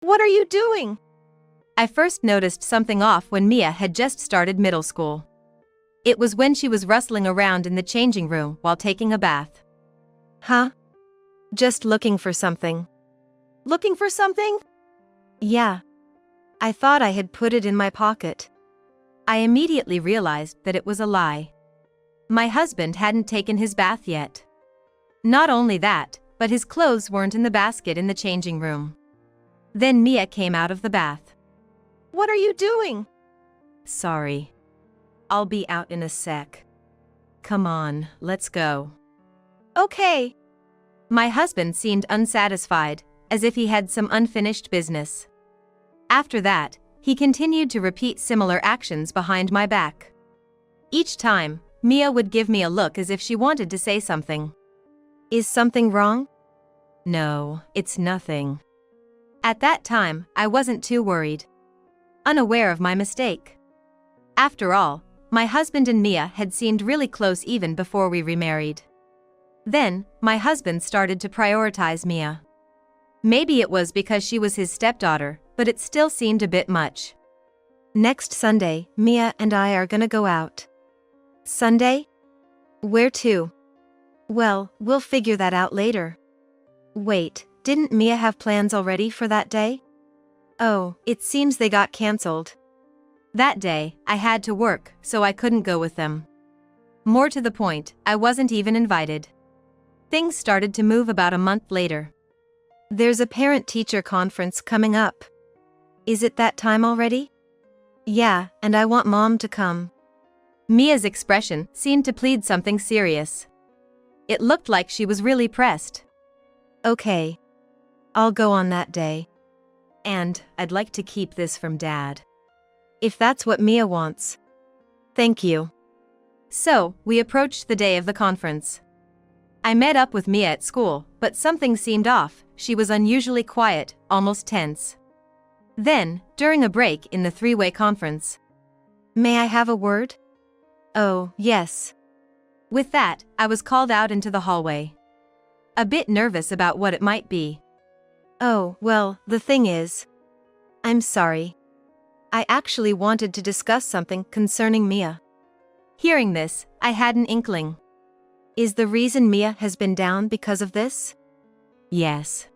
What are you doing? I first noticed something off when Mia had just started middle school. It was when she was rustling around in the changing room while taking a bath. Huh? Just looking for something. Looking for something? Yeah. I thought I had put it in my pocket. I immediately realized that it was a lie. My husband hadn't taken his bath yet. Not only that, but his clothes weren't in the basket in the changing room. Then Mia came out of the bath. What are you doing? Sorry. I'll be out in a sec. Come on, let's go. Okay. My husband seemed unsatisfied, as if he had some unfinished business. After that, he continued to repeat similar actions behind my back. Each time, Mia would give me a look as if she wanted to say something. Is something wrong? No, it's nothing. At that time, I wasn't too worried. Unaware of my mistake. After all, my husband and Mia had seemed really close even before we remarried. Then, my husband started to prioritize Mia. Maybe it was because she was his stepdaughter, but it still seemed a bit much. Next Sunday, Mia and I are gonna go out. Sunday? Where to? Well, we'll figure that out later. Wait, didn't Mia have plans already for that day? Oh, it seems they got cancelled. That day, I had to work, so I couldn't go with them. More to the point, I wasn't even invited. Things started to move about a month later. There's a parent-teacher conference coming up. Is it that time already? Yeah, and I want Mom to come. Mia's expression seemed to plead something serious. It looked like she was really pressed. Okay. I'll go on that day. And I'd like to keep this from Dad. If that's what Mia wants. Thank you. So, we approached the day of the conference. I met up with Mia at school, but something seemed off. She was unusually quiet, almost tense. Then, during a break in the three-way conference. May I have a word? Oh, yes. With that, I was called out into the hallway. A bit nervous about what it might be. Oh, well, the thing is. I'm sorry. I actually wanted to discuss something concerning Mia. Hearing this, I had an inkling. Is the reason Mia has been down because of this? Yes.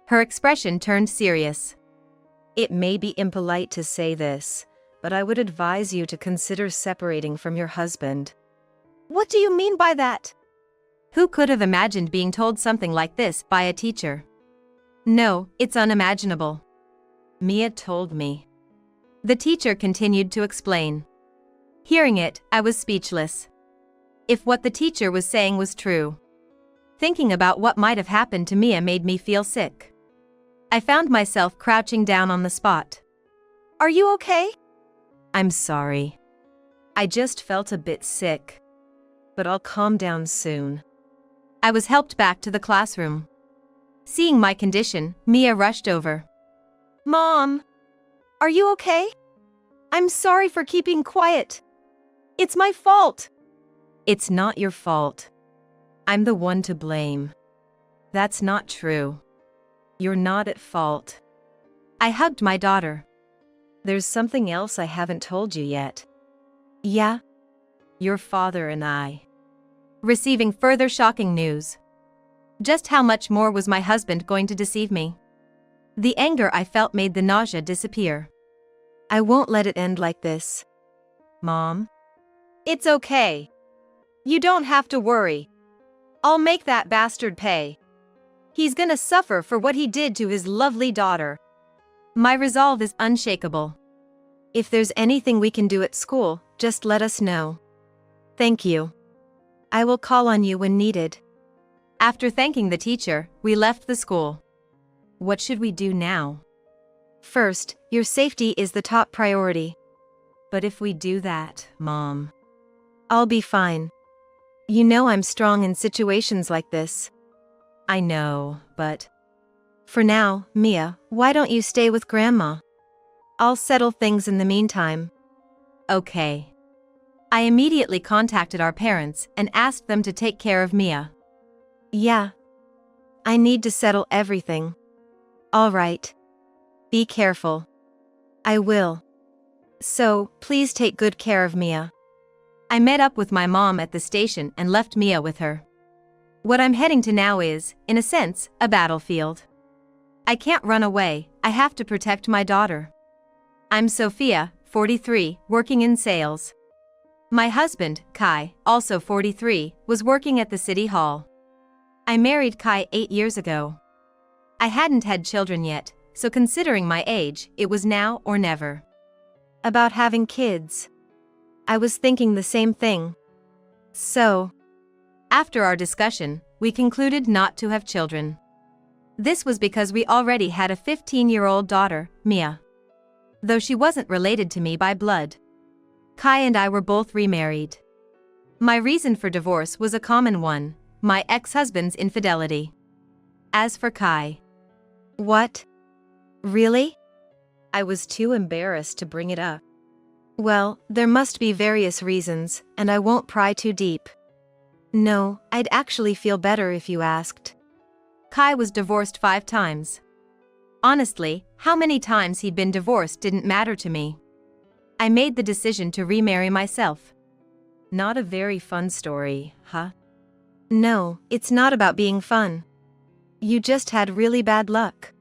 Her expression turned serious. It may be impolite to say this, but I would advise you to consider separating from your husband. What do you mean by that? Who could have imagined being told something like this by a teacher? No, it's unimaginable. Mia told me. The teacher continued to explain. Hearing it, I was speechless. If what the teacher was saying was true. Thinking about what might have happened to Mia made me feel sick. I found myself crouching down on the spot. Are you okay? I'm sorry. I just felt a bit sick. But I'll calm down soon. I was helped back to the classroom. Seeing my condition, Mia rushed over. Mom! Are you okay? I'm sorry for keeping quiet. It's my fault. It's not your fault. I'm the one to blame. That's not true. You're not at fault. I hugged my daughter. There's something else I haven't told you yet. Yeah? Your father and I. Receiving further shocking news. Just how much more was my husband going to deceive me? The anger I felt made the nausea disappear. I won't let it end like this. Mom? It's okay. You don't have to worry. I'll make that bastard pay. He's gonna suffer for what he did to his lovely daughter. My resolve is unshakable. If there's anything we can do at school, just let us know. Thank you. I will call on you when needed. After thanking the teacher, we left the school. What should we do now? First, your safety is the top priority. But if we do that, Mom. I'll be fine. You know I'm strong in situations like this. I know, but... For now, Mia, why don't you stay with Grandma? I'll settle things in the meantime. Okay. I immediately contacted our parents and asked them to take care of Mia. Yeah. I need to settle everything. All right. Be careful. I will. So, please take good care of Mia. I met up with my mom at the station and left Mia with her. What I'm heading to now is, in a sense, a battlefield. I can't run away, I have to protect my daughter. I'm Sophia, 43, working in sales. My husband, Kai, also 43, was working at the city hall. I married Kai 8 years ago. I hadn't had children yet, so considering my age, it was now or never. About having kids. I was thinking the same thing. So, after our discussion, we concluded not to have children. This was because we already had a 15-year-old daughter, Mia. Though she wasn't related to me by blood. Kai and I were both remarried. My reason for divorce was a common one, my ex-husband's infidelity. As for Kai. What? Really? I was too embarrassed to bring it up. Well, there must be various reasons, and I won't pry too deep. No, I'd actually feel better if you asked. Kai was divorced 5 times. Honestly, how many times he'd been divorced didn't matter to me. I made the decision to remarry myself. Not a very fun story, huh? No, it's not about being fun. You just had really bad luck.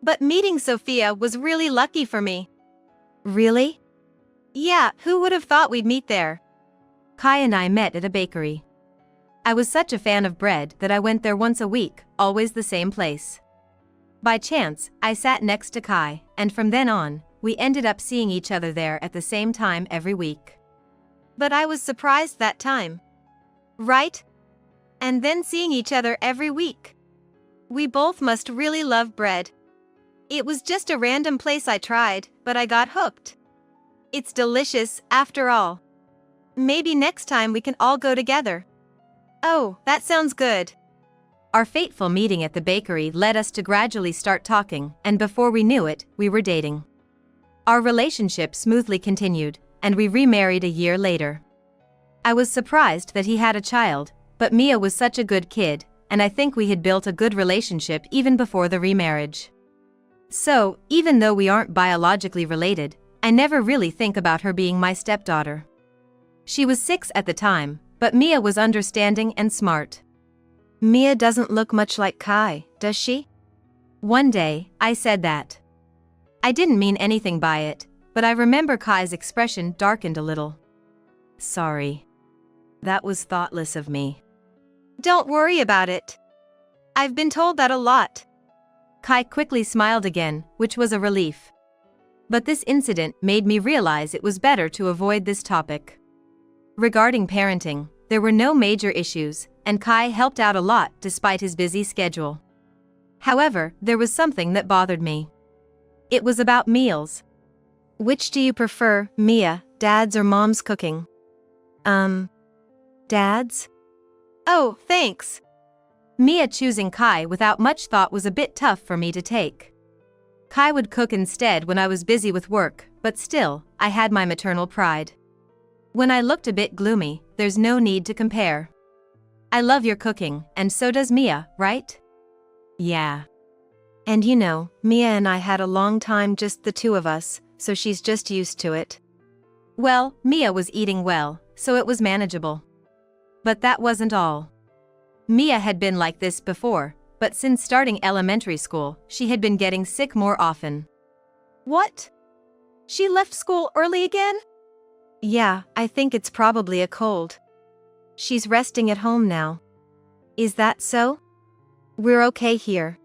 But meeting Sophia was really lucky for me. Really? Yeah, who would have thought we'd meet there? Kai and I met at a bakery. I was such a fan of bread that I went there once a week, always the same place. By chance, I sat next to Kai, and from then on, we ended up seeing each other there at the same time every week. But I was surprised that time. Right? And then seeing each other every week. We both must really love bread. It was just a random place I tried, but I got hooked. It's delicious, after all. Maybe next time we can all go together. Oh, that sounds good. Our fateful meeting at the bakery led us to gradually start talking, and before we knew it, we were dating. Our relationship smoothly continued, and we remarried a year later. I was surprised that he had a child, but Mia was such a good kid, and I think we had built a good relationship even before the remarriage. So, even though we aren't biologically related, I never really think about her being my stepdaughter. She was 6 at the time, but Mia was understanding and smart. Mia doesn't look much like Kai, does she? One day, I said that. I didn't mean anything by it, but I remember Kai's expression darkened a little. Sorry. That was thoughtless of me. Don't worry about it. I've been told that a lot. Kai quickly smiled again, which was a relief. But this incident made me realize it was better to avoid this topic. Regarding parenting, there were no major issues, and Kai helped out a lot despite his busy schedule. However, there was something that bothered me. It was about meals. Which do you prefer, Mia, Dad's or Mom's cooking? Dad's? Oh, thanks. Mia choosing Kai without much thought was a bit tough for me to take. Kai would cook instead when I was busy with work, but still, I had my maternal pride. When I looked a bit gloomy, there's no need to compare. I love your cooking, and so does Mia, right? Yeah. And you know, Mia and I had a long time just the two of us, so she's just used to it. Well, Mia was eating well, so it was manageable. But that wasn't all. Mia had been like this before, but since starting elementary school, she had been getting sick more often. What? She left school early again? Yeah, I think it's probably a cold. She's resting at home now. Is that so? We're okay here.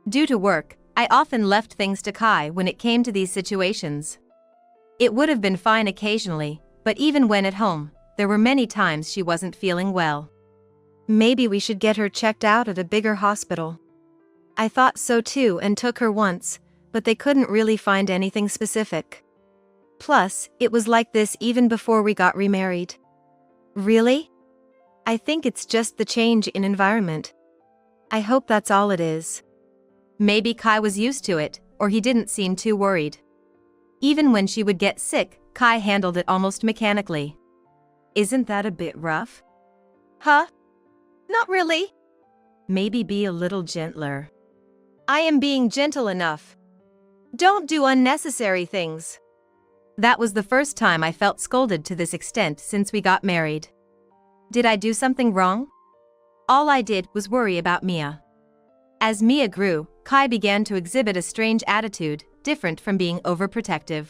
Due to work, I often left things to Kai when it came to these situations. It would have been fine occasionally, but even when at home, there were many times she wasn't feeling well. Maybe we should get her checked out at a bigger hospital. I thought so too and took her once, but they couldn't really find anything specific. Plus, it was like this even before we got remarried. Really? I think it's just the change in environment. I hope that's all it is. Maybe Kai was used to it, or he didn't seem too worried. Even when she would get sick, Kai handled it almost mechanically. Isn't that a bit rough? Huh? Not really. Maybe be a little gentler. I am being gentle enough. Don't do unnecessary things. That was the first time I felt scolded to this extent since we got married. Did I do something wrong? All I did was worry about Mia. As Mia grew, Kai began to exhibit a strange attitude, different from being overprotective.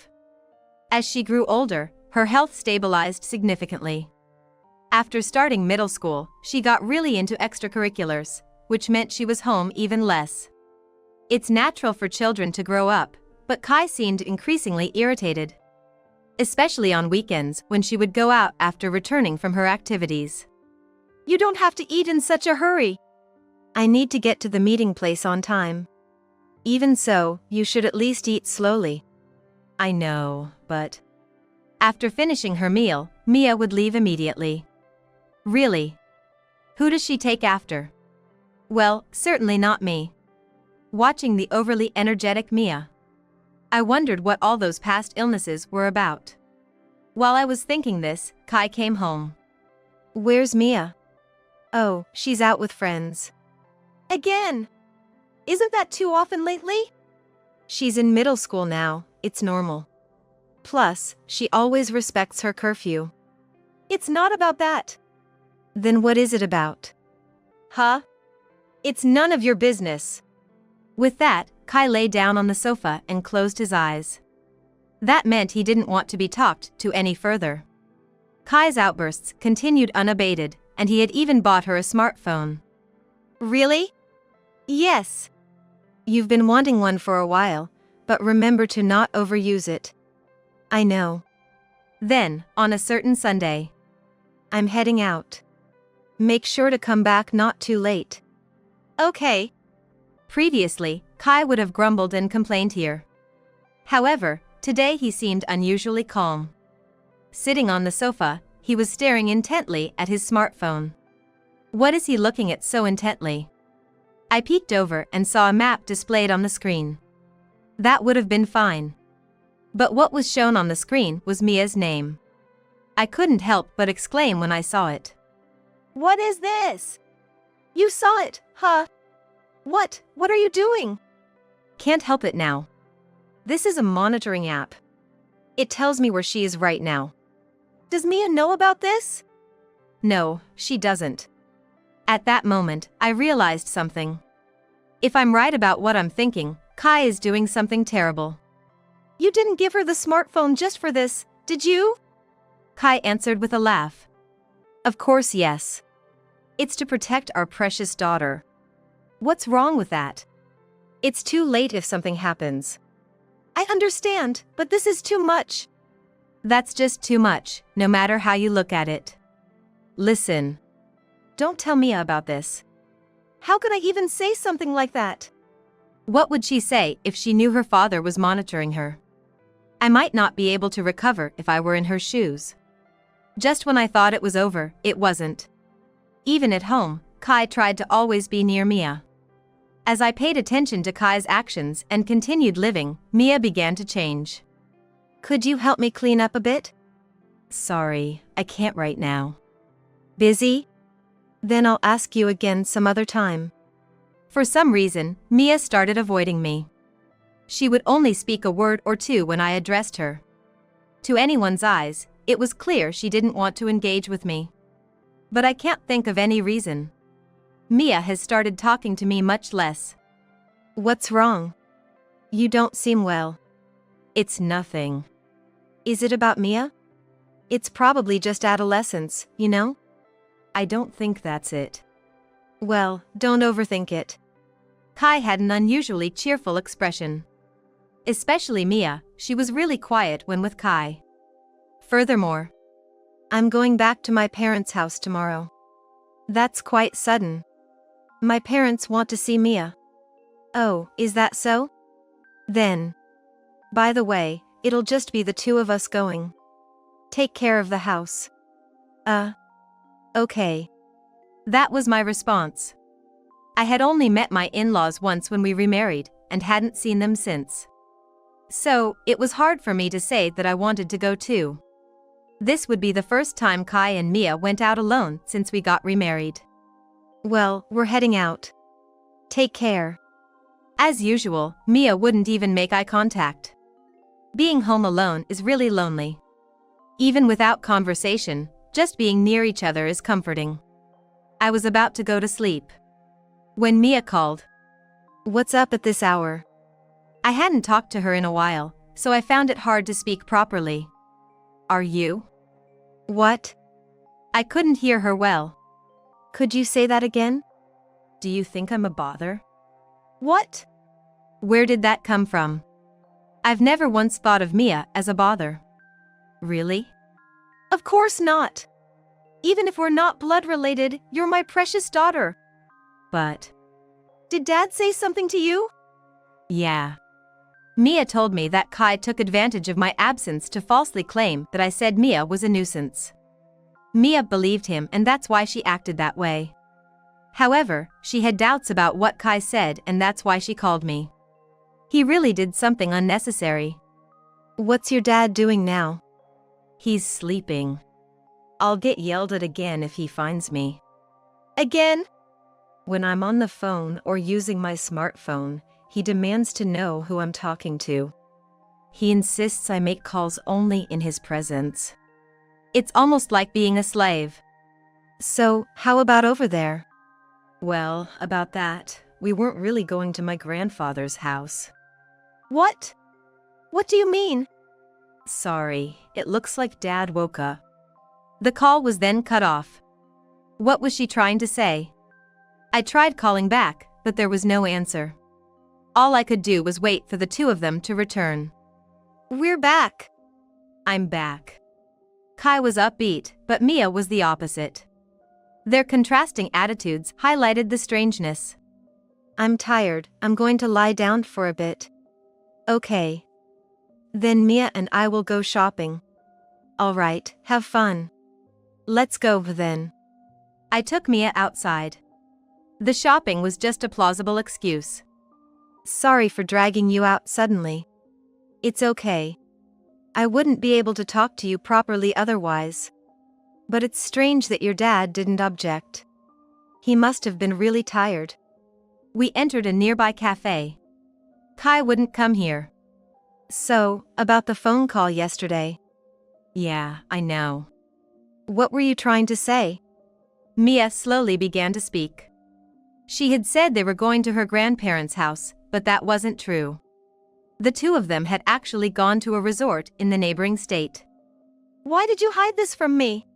As she grew older, her health stabilized significantly. After starting middle school, she got really into extracurriculars, which meant she was home even less. It's natural for children to grow up, but Kai seemed increasingly irritated. Especially on weekends when she would go out after returning from her activities. You don't have to eat in such a hurry. I need to get to the meeting place on time. Even so, you should at least eat slowly. I know, but... After finishing her meal, Mia would leave immediately. Really? Who does she take after? Well, certainly not me. Watching the overly energetic Mia, I wondered what all those past illnesses were about. While I was thinking this, Kai came home. Where's Mia? Oh, she's out with friends. Again? Isn't that too often lately? She's in middle school now, it's normal. Plus, she always respects her curfew. It's not about that. Then what is it about? Huh? It's none of your business. With that, Kai lay down on the sofa and closed his eyes. That meant he didn't want to be talked to any further. Kai's outbursts continued unabated, and he had even bought her a smartphone. Really? Yes. You've been wanting one for a while, but remember to not overuse it. I know. Then, on a certain Sunday, I'm heading out. Make sure to come back not too late. Okay. Previously, Kai would have grumbled and complained here. However, today he seemed unusually calm. Sitting on the sofa, he was staring intently at his smartphone. What is he looking at so intently? I peeked over and saw a map displayed on the screen. That would have been fine. But what was shown on the screen was Mia's name. I couldn't help but exclaim when I saw it. What is this? You saw it, huh? What are you doing? Can't help it now. This is a monitoring app. It tells me where she is right now. Does Mia know about this? No, she doesn't. At that moment, I realized something. If I'm right about what I'm thinking, Kai is doing something terrible. You didn't give her the smartphone just for this, did you? Kai answered with a laugh. Of course, yes. It's to protect our precious daughter. What's wrong with that? It's too late if something happens. I understand, but this is too much. That's just too much, no matter how you look at it. Listen. Don't tell Mia about this. How could I even say something like that? What would she say if she knew her father was monitoring her? I might not be able to recover if I were in her shoes. Just when I thought it was over, it wasn't. Even at home, Kai tried to always be near Mia. As I paid attention to Kai's actions and continued living, Mia began to change. Could you help me clean up a bit? Sorry, I can't right now. Busy? Then I'll ask you again some other time. For some reason, Mia started avoiding me. She would only speak a word or two when I addressed her. To anyone's eyes, it was clear she didn't want to engage with me. But I can't think of any reason. Mia has started talking to me much less. What's wrong? You don't seem well. It's nothing. Is it about Mia? It's probably just adolescence, you know? I don't think that's it. Well, don't overthink it. Kai had an unusually cheerful expression. Especially Mia, she was really quiet when with Kai. Furthermore, I'm going back to my parents' house tomorrow. That's quite sudden. My parents want to see Mia. Oh, is that so? Then. By the way, it'll just be the two of us going. Take care of the house. Okay. That was my response. I had only met my in-laws once when we remarried, and hadn't seen them since. So, it was hard for me to say that I wanted to go too. This would be the first time Kai and Mia went out alone since we got remarried. Well, we're heading out. Take care. As usual, Mia wouldn't even make eye contact. Being home alone is really lonely. Even without conversation, just being near each other is comforting. I was about to go to sleep when Mia called. What's up at this hour? I hadn't talked to her in a while, so I found it hard to speak properly. Are you? What? I couldn't hear her well. Could you say that again? Do you think I'm a bother? What? Where did that come from? I've never once thought of Mia as a bother. Really? Of course not. Even if we're not blood related, you're my precious daughter. But... Did Dad say something to you? Yeah. Mia told me that Kai took advantage of my absence to falsely claim that I said Mia was a nuisance. Mia believed him, and that's why she acted that way. However, she had doubts about what Kai said, and that's why she called me. He really did something unnecessary. What's your dad doing now? He's sleeping. I'll get yelled at again if he finds me. Again? When I'm on the phone or using my smartphone, he demands to know who I'm talking to. He insists I make calls only in his presence. It's almost like being a slave. So, how about over there? Well, about that, we weren't really going to my grandfather's house. What? What do you mean? Sorry, it looks like Dad woke up. The call was then cut off. What was she trying to say? I tried calling back, but there was no answer. All I could do was wait for the two of them to return. We're back. I'm back. Kai was upbeat, but Mia was the opposite. Their contrasting attitudes highlighted the strangeness. I'm tired, I'm going to lie down for a bit. Okay. Then Mia and I will go shopping. All right, have fun. Let's go then. I took Mia outside. The shopping was just a plausible excuse. Sorry for dragging you out suddenly. It's okay. I wouldn't be able to talk to you properly otherwise. But it's strange that your dad didn't object. He must have been really tired. We entered a nearby cafe. Kai wouldn't come here. So, about the phone call yesterday. Yeah, I know. What were you trying to say? Mia slowly began to speak. She had said they were going to her grandparents' house, but that wasn't true. The two of them had actually gone to a resort in the neighboring state. Why did you hide this from me?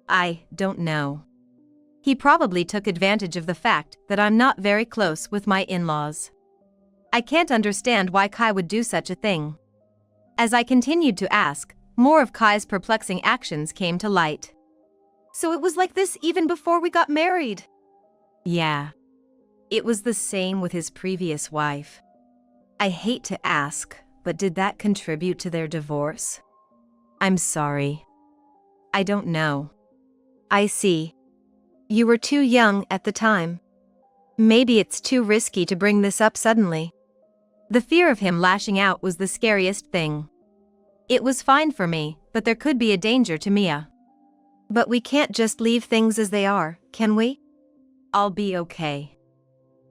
I don't know. He probably took advantage of the fact that I'm not very close with my in-laws. I can't understand why Kai would do such a thing. As I continued to ask, more of Kai's perplexing actions came to light. So it was like this even before we got married? Yeah. It was the same with his previous wife. I hate to ask, but did that contribute to their divorce? I'm sorry. I don't know. I see. You were too young at the time. Maybe it's too risky to bring this up suddenly. The fear of him lashing out was the scariest thing. It was fine for me, but there could be a danger to Mia. But we can't just leave things as they are, can we? I'll be okay.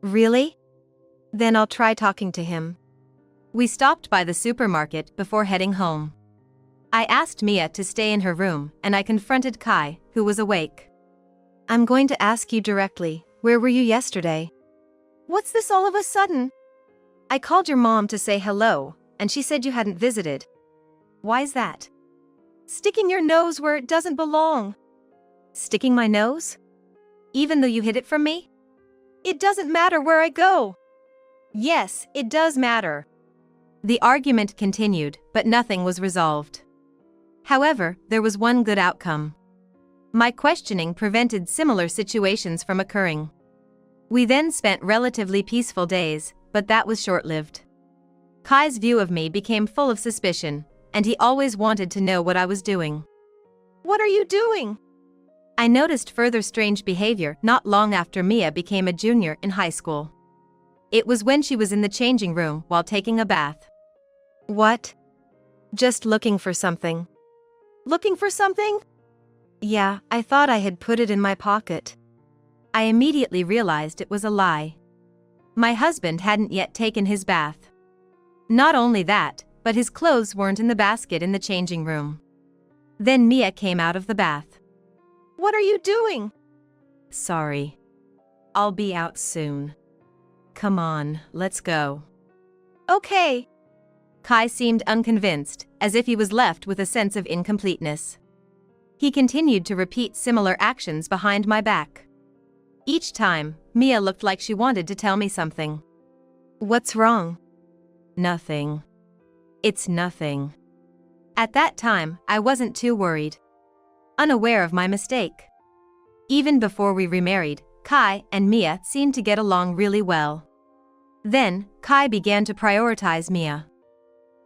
Really? Then I'll try talking to him. We stopped by the supermarket before heading home. I asked Mia to stay in her room, and I confronted Kai, who was awake. I'm going to ask you directly, where were you yesterday? What's this all of a sudden? I called your mom to say hello, and she said you hadn't visited. Why's that? Sticking your nose where it doesn't belong. Sticking my nose? Even though you hid it from me? It doesn't matter where I go. Yes, it does matter. The argument continued, but nothing was resolved. However, there was one good outcome. My questioning prevented similar situations from occurring. We then spent relatively peaceful days, but that was short-lived. Kai's view of me became full of suspicion, and he always wanted to know what I was doing. What are you doing? I noticed further strange behavior not long after Mia became a junior in high school. It was when she was in the changing room while taking a bath. What? Just looking for something. Looking for something? Yeah, I thought I had put it in my pocket. I immediately realized it was a lie. My husband hadn't yet taken his bath. Not only that, but his clothes weren't in the basket in the changing room. Then Mia came out of the bath. What are you doing? Sorry. I'll be out soon. Come on, let's go. Okay. Kai seemed unconvinced, as if he was left with a sense of incompleteness. He continued to repeat similar actions behind my back. Each time, Mia looked like she wanted to tell me something. What's wrong? Nothing. It's nothing. At that time, I wasn't too worried. Unaware of my mistake. Even before we remarried, Kai and Mia seemed to get along really well. Then, Kai began to prioritize Mia.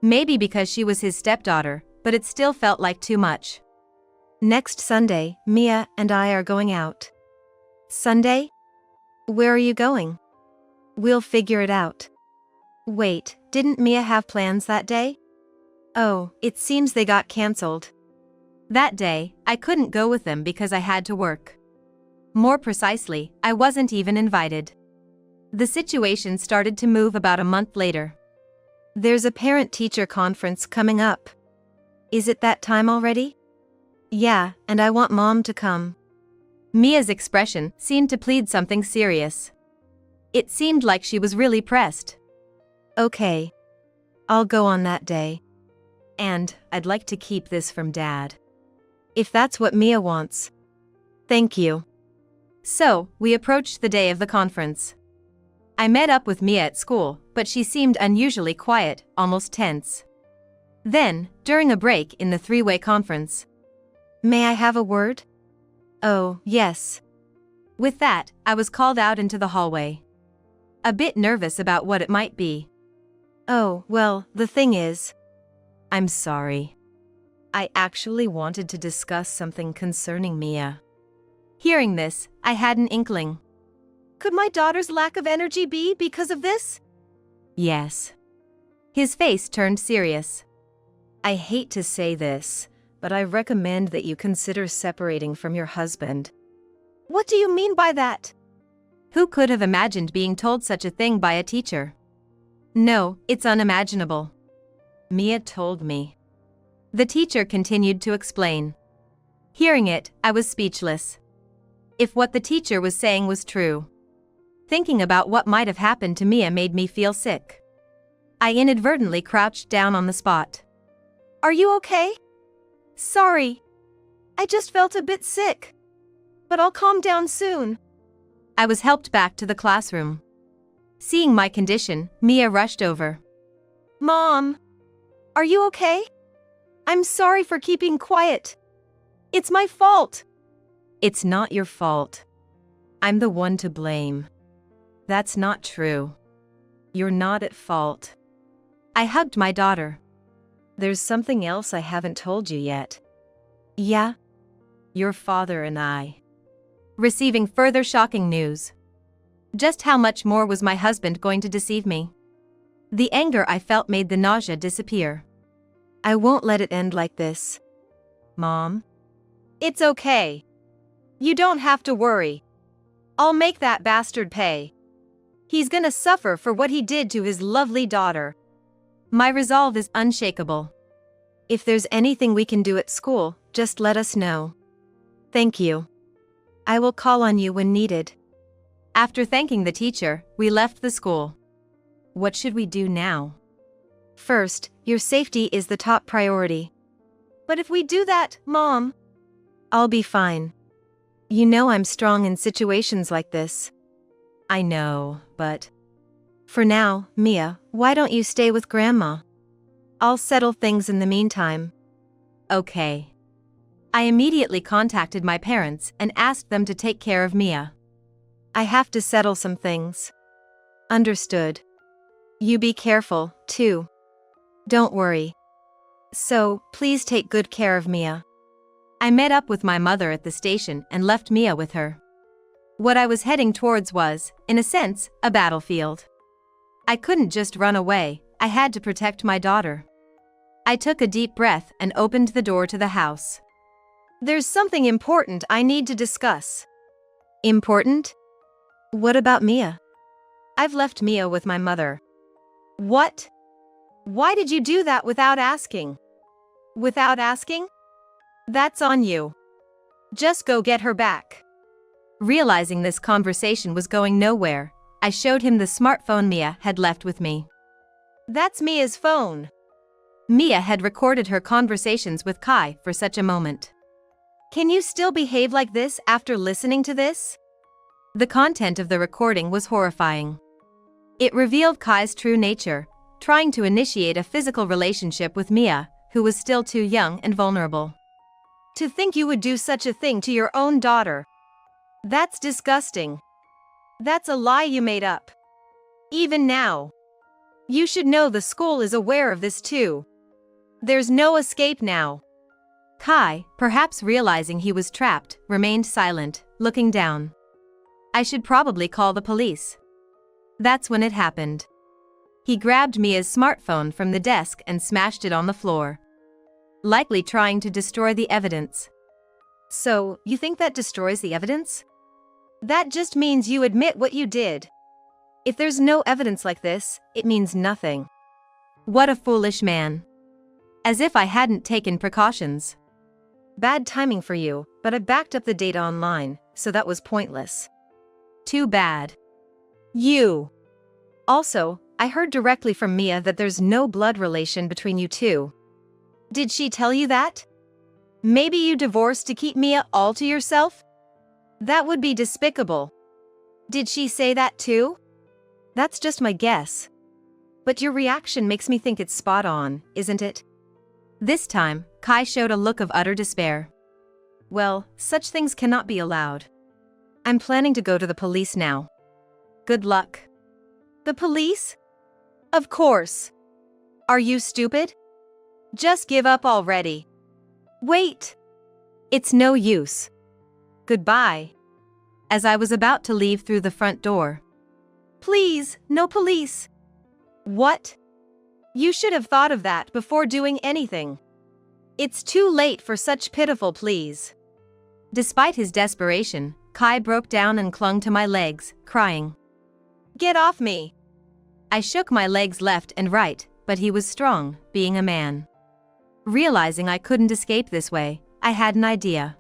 Maybe because she was his stepdaughter, but it still felt like too much. Next Sunday, Mia and I are going out. Sunday? Where are you going? We'll figure it out. Wait, didn't Mia have plans that day? Oh, it seems they got cancelled. That day, I couldn't go with them because I had to work. More precisely, I wasn't even invited. The situation started to move about a month later. There's a parent-teacher conference coming up. Is it that time already? Yeah, and I want Mom to come. Mia's expression seemed to plead something serious. It seemed like she was really pressed. Okay. I'll go on that day. And I'd like to keep this from Dad. If that's what Mia wants. Thank you. So, we approached the day of the conference. I met up with Mia at school, but she seemed unusually quiet, almost tense. Then, during a break in the three-way conference. May I have a word? Oh, yes. With that, I was called out into the hallway. A bit nervous about what it might be. Oh, well, the thing is. I'm sorry. I actually wanted to discuss something concerning Mia. Hearing this, I had an inkling. Could my daughter's lack of energy be because of this? Yes. His face turned serious. I hate to say this, but I recommend that you consider separating from your husband. What do you mean by that? Who could have imagined being told such a thing by a teacher? No, it's unimaginable. Mia told me. The teacher continued to explain. Hearing it, I was speechless. If what the teacher was saying was true. Thinking about what might have happened to Mia made me feel sick. I inadvertently crouched down on the spot. Are you okay? Sorry. I just felt a bit sick. But I'll calm down soon. I was helped back to the classroom. Seeing my condition, Mia rushed over. Mom! Are you okay? I'm sorry for keeping quiet. It's my fault. It's not your fault. I'm the one to blame. That's not true. You're not at fault. I hugged my daughter. There's something else I haven't told you yet. Yeah? Your father and I. Receiving further shocking news. Just how much more was my husband going to deceive me? The anger I felt made the nausea disappear. I won't let it end like this. Mom? It's okay. You don't have to worry. I'll make that bastard pay. He's gonna suffer for what he did to his lovely daughter. My resolve is unshakable. If there's anything we can do at school, just let us know. Thank you. I will call on you when needed. After thanking the teacher, we left the school. What should we do now? First, your safety is the top priority. But if we do that, Mom, I'll be fine. You know I'm strong in situations like this. I know, but... For now, Mia, why don't you stay with Grandma? I'll settle things in the meantime. Okay. I immediately contacted my parents and asked them to take care of Mia. I have to settle some things. Understood. You be careful, too. Don't worry. So, please take good care of Mia. I met up with my mother at the station and left Mia with her. What I was heading towards was, in a sense, a battlefield. I couldn't just run away, I had to protect my daughter. I took a deep breath and opened the door to the house. There's something important I need to discuss. Important? What about Mia? I've left Mia with my mother. What? Why did you do that without asking? Without asking? That's on you. Just go get her back. Realizing this conversation was going nowhere, I showed him the smartphone Mia had left with me. That's Mia's phone. Mia had recorded her conversations with Kai for such a moment. Can you still behave like this after listening to this? The content of the recording was horrifying. It revealed Kai's true nature, trying to initiate a physical relationship with Mia, who was still too young and vulnerable. To think you would do such a thing to your own daughter. That's disgusting. That's a lie you made up. Even now. You should know the school is aware of this too. There's no escape now. Kai, perhaps realizing he was trapped, remained silent, looking down. I should probably call the police. That's when it happened. He grabbed Mia's smartphone from the desk and smashed it on the floor, likely trying to destroy the evidence. So, you think that destroys the evidence? That just means you admit what you did. If there's no evidence like this, it means nothing. What a foolish man. As if I hadn't taken precautions. Bad timing for you, but I backed up the data online, so that was pointless. Too bad. You. Also, I heard directly from Mia that there's no blood relation between you two. Did she tell you that? Maybe you divorced to keep Mia all to yourself? That would be despicable. Did she say that too? That's just my guess. But your reaction makes me think it's spot on, isn't it? This time, Kai showed a look of utter despair. Well, such things cannot be allowed. I'm planning to go to the police now. Good luck. The police? Of course. Are you stupid? Just give up already. Wait. It's no use. Goodbye. As I was about to leave through the front door. Please, no police. What? You should have thought of that before doing anything. It's too late for such pitiful pleas. Despite his desperation, Kai broke down and clung to my legs, crying. Get off me. I shook my legs left and right, but he was strong, being a man. Realizing I couldn't escape this way, I had an idea.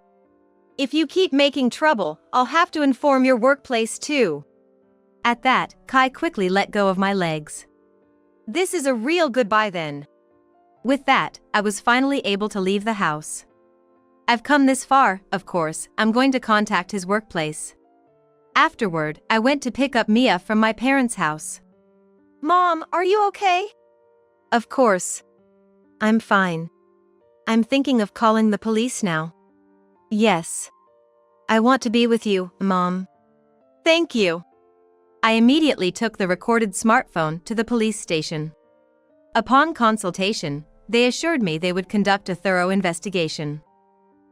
If you keep making trouble, I'll have to inform your workplace too. At that, Kai quickly let go of my legs. This is a real goodbye then. With that, I was finally able to leave the house. I've come this far, of course, I'm going to contact his workplace. Afterward, I went to pick up Mia from my parents' house. Mom, are you okay? Of course. I'm fine. I'm thinking of calling the police now. Yes. I want to be with you, Mom. Thank you. I immediately took the recorded smartphone to the police station. Upon consultation, they assured me they would conduct a thorough investigation.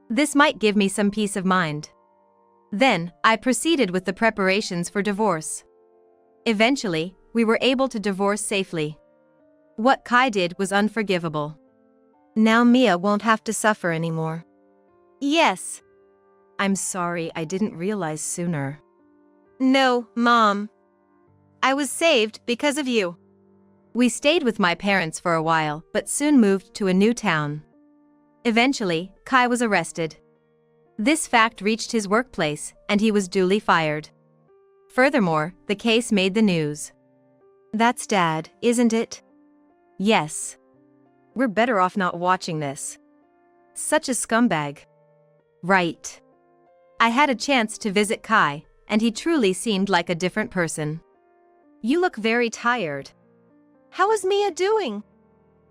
This might give me some peace of mind. Then, I proceeded with the preparations for divorce. Eventually, we were able to divorce safely. What Kai did was unforgivable. Now Mia won't have to suffer anymore. Yes. I'm sorry I didn't realize sooner. No, Mom. I was saved because of you. We stayed with my parents for a while, but soon moved to a new town. Eventually, Kai was arrested. This fact reached his workplace, and he was duly fired. Furthermore, the case made the news. That's Dad, isn't it? Yes. We're better off not watching this. Such a scumbag. Right. I had a chance to visit Kai, and he truly seemed like a different person. You look very tired. How is Mia doing?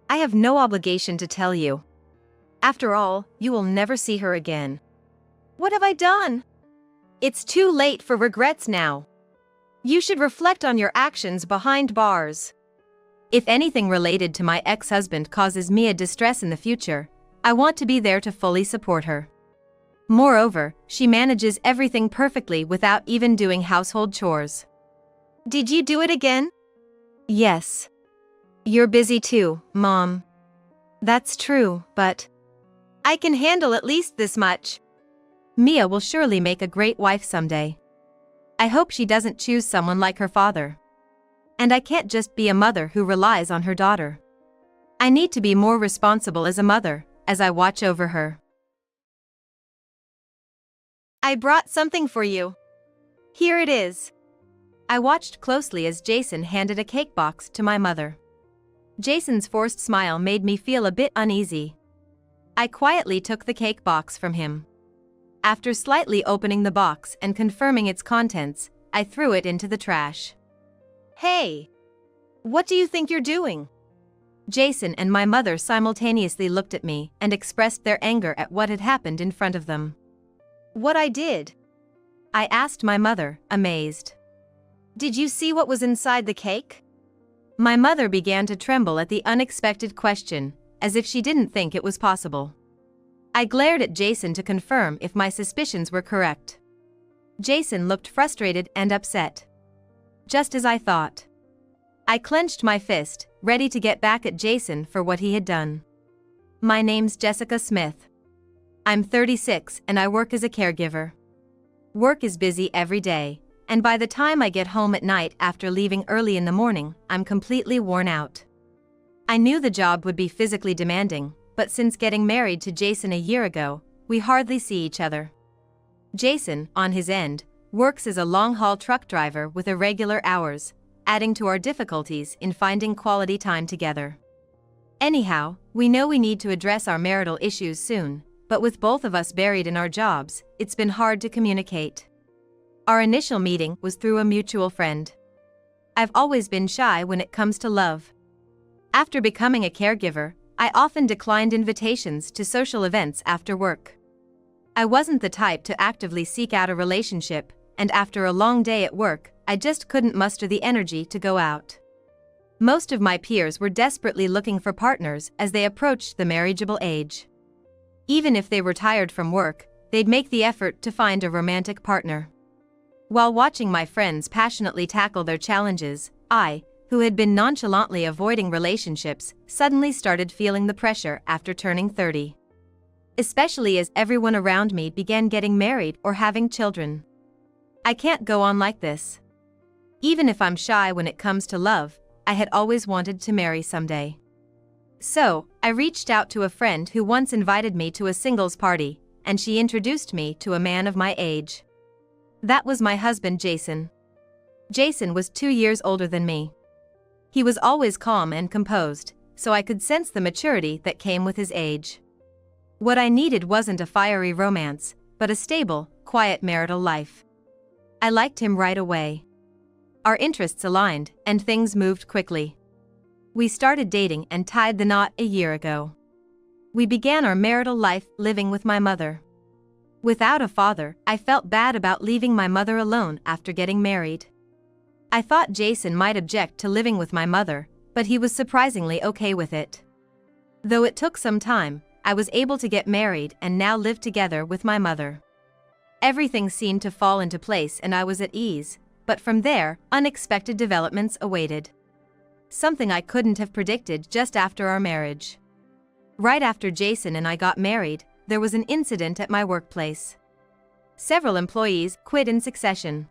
I have no obligation to tell you. After all, you will never see her again. What have I done? It's too late for regrets now. You should reflect on your actions behind bars. If anything related to my ex-husband causes Mia distress in the future, I want to be there to fully support her. Moreover, she manages everything perfectly without even doing household chores. Did you do it again? Yes. You're busy too, Mom. That's true, but I can handle at least this much. Mia will surely make a great wife someday. I hope she doesn't choose someone like her father. And I can't just be a mother who relies on her daughter. I need to be more responsible as a mother, as I watch over her. I brought something for you. Here it is. I watched closely as Jason handed a cake box to my mother. Jason's forced smile made me feel a bit uneasy. I quietly took the cake box from him. After slightly opening the box and confirming its contents, I threw it into the trash. Hey! What do you think you're doing? Jason and my mother simultaneously looked at me and expressed their anger at what had happened in front of them. What I did? I asked my mother, amazed. Did you see what was inside the cake? My mother began to tremble at the unexpected question, as if she didn't think it was possible. I glared at Jason to confirm if my suspicions were correct. Jason looked frustrated and upset. Just as I thought. I clenched my fist, ready to get back at Jason for what he had done. My name's Jessica Smith. I'm 36 and I work as a caregiver. Work is busy every day, and by the time I get home at night after leaving early in the morning, I'm completely worn out. I knew the job would be physically demanding, but since getting married to Jason a year ago, we hardly see each other. Jason, on his end, works as a long-haul truck driver with irregular hours, adding to our difficulties in finding quality time together. Anyhow, we know we need to address our marital issues soon, but with both of us buried in our jobs, it's been hard to communicate. Our initial meeting was through a mutual friend. I've always been shy when it comes to love. After becoming a caregiver, I often declined invitations to social events after work. I wasn't the type to actively seek out a relationship, and after a long day at work, I just couldn't muster the energy to go out. Most of my peers were desperately looking for partners as they approached the marriageable age. Even if they were tired from work, they'd make the effort to find a romantic partner. While watching my friends passionately tackle their challenges, I, who had been nonchalantly avoiding relationships, suddenly started feeling the pressure after turning 30. Especially as everyone around me began getting married or having children. I can't go on like this. Even if I'm shy when it comes to love, I had always wanted to marry someday. So, I reached out to a friend who once invited me to a singles party, and she introduced me to a man of my age. That was my husband Jason. Jason was 2 years older than me. He was always calm and composed, so I could sense the maturity that came with his age. What I needed wasn't a fiery romance, but a stable, quiet marital life. I liked him right away. Our interests aligned, and things moved quickly. We started dating and tied the knot a year ago. We began our marital life living with my mother. Without a father, I felt bad about leaving my mother alone after getting married. I thought Jason might object to living with my mother, but he was surprisingly okay with it. Though it took some time, I was able to get married and now live together with my mother. Everything seemed to fall into place and I was at ease, but from there, unexpected developments awaited. Something I couldn't have predicted just after our marriage. Right after Jason and I got married, there was an incident at my workplace. Several employees quit in succession.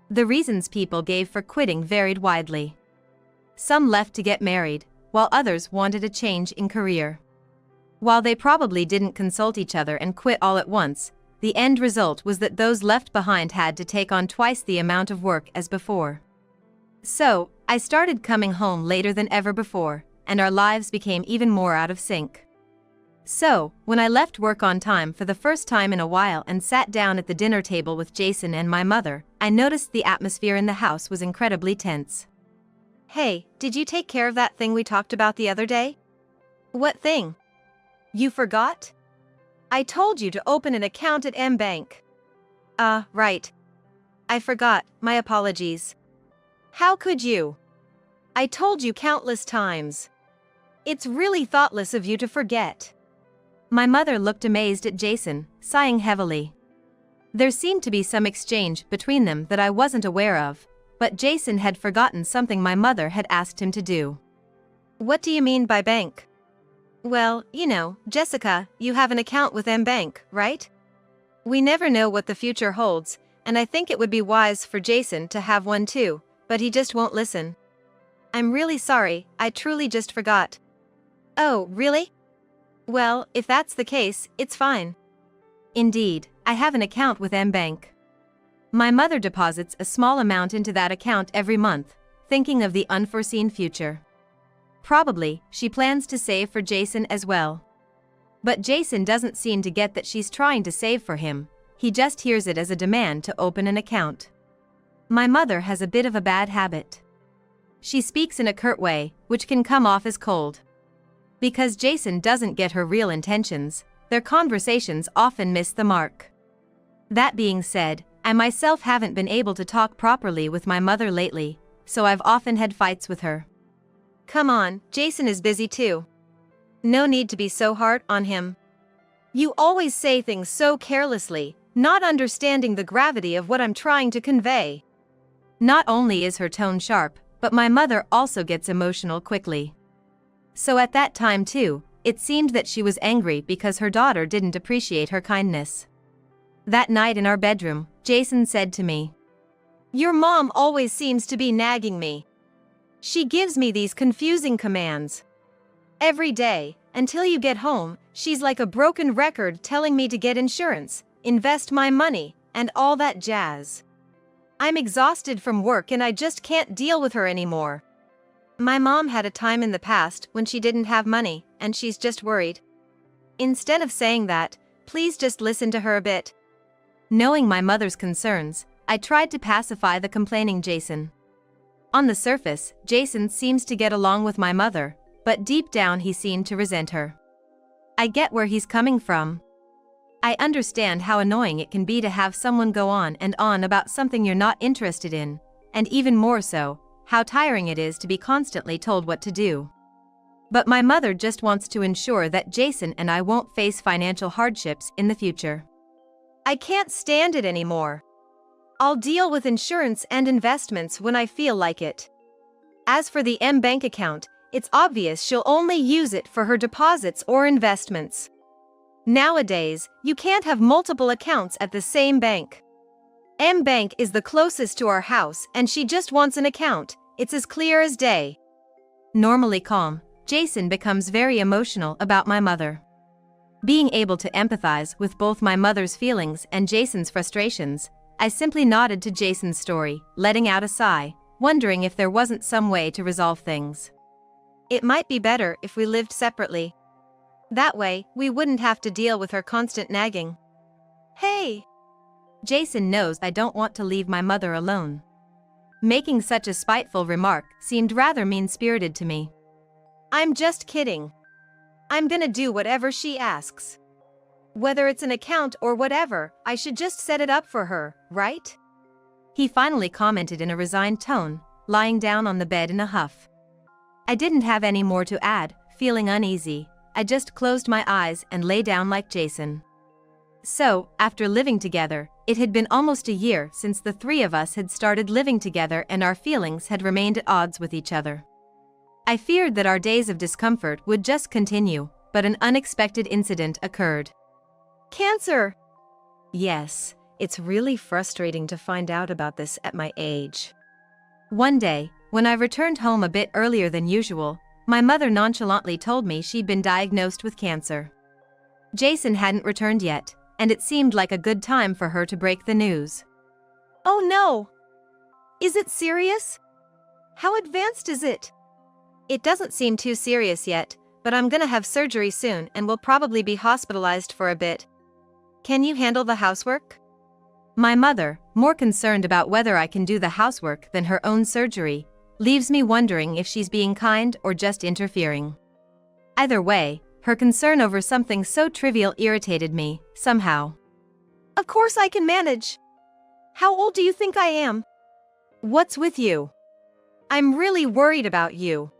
The reasons people gave for quitting varied widely. Some left to get married, while others wanted a change in career. While they probably didn't consult each other and quit all at once, the end result was that those left behind had to take on twice the amount of work as before. So, I started coming home later than ever before, and our lives became even more out of sync. So, when I left work on time for the first time in a while and sat down at the dinner table with Jason and my mother, I noticed the atmosphere in the house was incredibly tense. Hey, did you take care of that thing we talked about the other day? What thing? You forgot? I told you to open an account at M-Bank. Right. I forgot, my apologies. How could you? I told you countless times. It's really thoughtless of you to forget. My mother looked amazed at Jason, sighing heavily. There seemed to be some exchange between them that I wasn't aware of, but Jason had forgotten something my mother had asked him to do. What do you mean by bank? Well, Jessica, you have an account with M-Bank, right? We never know what the future holds, and I think it would be wise for Jason to have one too, but he just won't listen. I'm really sorry, I truly just forgot. Oh, really? Well, if that's the case, it's fine. Indeed, I have an account with mBank. My mother deposits a small amount into that account every month, thinking of the unforeseen future. Probably, she plans to save for Jason as well. But Jason doesn't seem to get that she's trying to save for him, he just hears it as a demand to open an account. My mother has a bit of a bad habit. She speaks in a curt way, which can come off as cold. Because Jason doesn't get her real intentions, their conversations often miss the mark. That being said, I myself haven't been able to talk properly with my mother lately, so I've often had fights with her. Come on, Jason is busy too. No need to be so hard on him. You always say things so carelessly, not understanding the gravity of what I'm trying to convey. Not only is her tone sharp, but my mother also gets emotional quickly. So at that time too, it seemed that she was angry because her daughter didn't appreciate her kindness. That night in our bedroom, Jason said to me, "Your mom always seems to be nagging me. She gives me these confusing commands. Every day, until you get home, she's like a broken record telling me to get insurance, invest my money, and all that jazz. I'm exhausted from work and I just can't deal with her anymore." My mom had a time in the past when she didn't have money, and she's just worried. Instead of saying that, please just listen to her a bit. Knowing my mother's concerns, I tried to pacify the complaining Jason. On the surface, Jason seems to get along with my mother, but deep down he seemed to resent her. I get where he's coming from. I understand how annoying it can be to have someone go on and on about something you're not interested in, and even more so, how tiring it is to be constantly told what to do. But my mother just wants to ensure that Jason and I won't face financial hardships in the future. I can't stand it anymore. I'll deal with insurance and investments when I feel like it. As for the mBank account, it's obvious she'll only use it for her deposits or investments. Nowadays, you can't have multiple accounts at the same bank. mBank is the closest to our house and she just wants an account, it's as clear as day. Normally calm, Jason becomes very emotional about my mother. Being able to empathize with both my mother's feelings and Jason's frustrations, I simply nodded to Jason's story, letting out a sigh, wondering if there wasn't some way to resolve things. It might be better if we lived separately. That way, we wouldn't have to deal with her constant nagging. Hey! Jason knows I don't want to leave my mother alone. Making such a spiteful remark seemed rather mean-spirited to me. I'm just kidding. I'm gonna do whatever she asks. Whether it's an account or whatever, I should just set it up for her, right? He finally commented in a resigned tone, lying down on the bed in a huff. I didn't have any more to add, feeling uneasy. I just closed my eyes and lay down like Jason. So, after living together, it had been almost a year since the three of us had started living together and our feelings had remained at odds with each other. I feared that our days of discomfort would just continue, but an unexpected incident occurred. Cancer! Yes, it's really frustrating to find out about this at my age. One day, when I returned home a bit earlier than usual, my mother nonchalantly told me she'd been diagnosed with cancer. Jason hadn't returned yet, and it seemed like a good time for her to break the news. Oh no! Is it serious? How advanced is it? It doesn't seem too serious yet, but I'm gonna have surgery soon and will probably be hospitalized for a bit. Can you handle the housework? My mother, more concerned about whether I can do the housework than her own surgery, leaves me wondering if she's being kind or just interfering. Either way, her concern over something so trivial irritated me, somehow. Of course I can manage. How old do you think I am? What's with you? I'm really worried about you.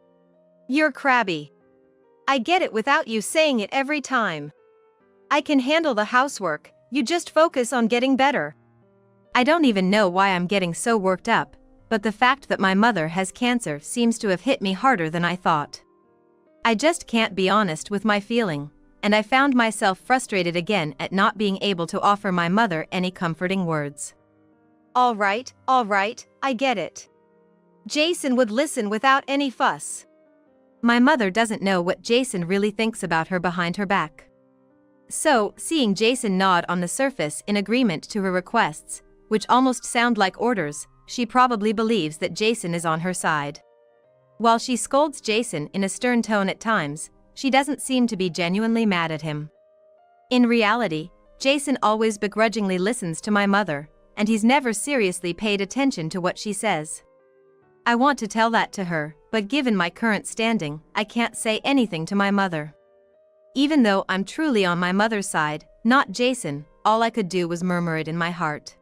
You're crabby. I get it without you saying it every time. I can handle the housework, you just focus on getting better. I don't even know why I'm getting so worked up, but the fact that my mother has cancer seems to have hit me harder than I thought. I just can't be honest with my feeling, and I found myself frustrated again at not being able to offer my mother any comforting words. All right, I get it. Jason would listen without any fuss. My mother doesn't know what Jason really thinks about her behind her back. So, seeing Jason nod on the surface in agreement to her requests, which almost sound like orders, she probably believes that Jason is on her side. While she scolds Jason in a stern tone at times, she doesn't seem to be genuinely mad at him. In reality, Jason always begrudgingly listens to my mother, and he's never seriously paid attention to what she says. I want to tell that to her, but given my current standing, I can't say anything to my mother. Even though I'm truly on my mother's side, not Jason, all I could do was murmur it in my heart.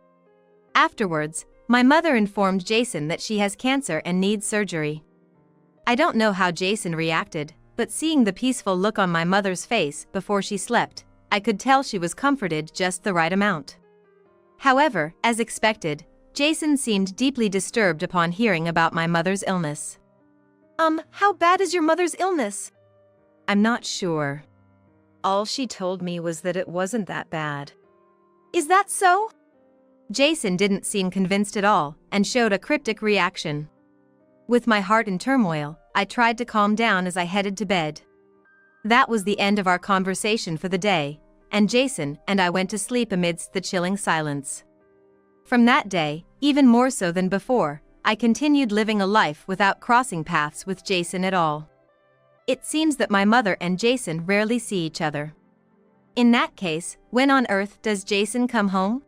Afterwards, my mother informed Jason that she has cancer and needs surgery. I don't know how Jason reacted, but seeing the peaceful look on my mother's face before she slept, I could tell she was comforted just the right amount. However, as expected, Jason seemed deeply disturbed upon hearing about my mother's illness. How bad is your mother's illness? I'm not sure. All she told me was that it wasn't that bad. Is that so? Jason didn't seem convinced at all, and showed a cryptic reaction. With my heart in turmoil, I tried to calm down as I headed to bed. That was the end of our conversation for the day, and Jason and I went to sleep amidst the chilling silence. From that day, even more so than before, I continued living a life without crossing paths with Jason at all. It seems that my mother and Jason rarely see each other. In that case, when on earth does Jason come home?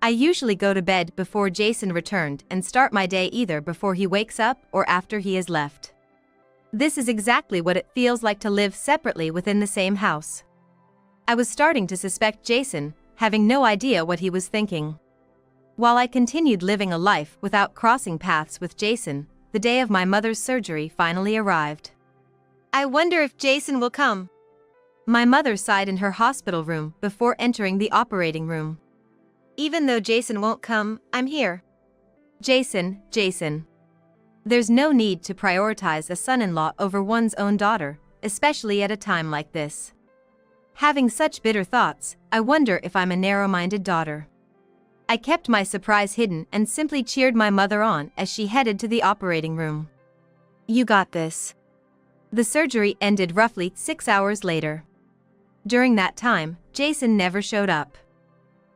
I usually go to bed before Jason returned and start my day either before he wakes up or after he has left. This is exactly what it feels like to live separately within the same house. I was starting to suspect Jason, having no idea what he was thinking. While I continued living a life without crossing paths with Jason, the day of my mother's surgery finally arrived. I wonder if Jason will come. My mother sighed in her hospital room before entering the operating room. Even though Jason won't come, I'm here. Jason. There's no need to prioritize a son-in-law over one's own daughter, especially at a time like this. Having such bitter thoughts, I wonder if I'm a narrow-minded daughter. I kept my surprise hidden and simply cheered my mother on as she headed to the operating room. You got this. The surgery ended roughly 6 hours later. During that time, Jason never showed up.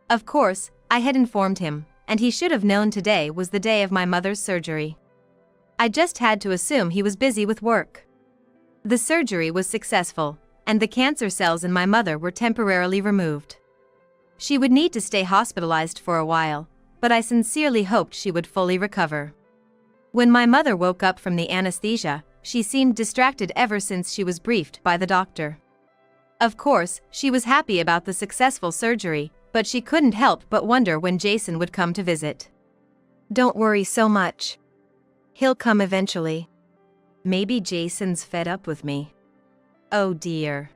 Of course, I had informed him, and he should have known today was the day of my mother's surgery. I just had to assume he was busy with work. The surgery was successful, and the cancer cells in my mother were temporarily removed. She would need to stay hospitalized for a while, but I sincerely hoped she would fully recover. When my mother woke up from the anesthesia, she seemed distracted ever since she was briefed by the doctor. Of course, she was happy about the successful surgery, but she couldn't help but wonder when Jason would come to visit. Don't worry so much. He'll come eventually. Maybe Jason's fed up with me. Oh dear.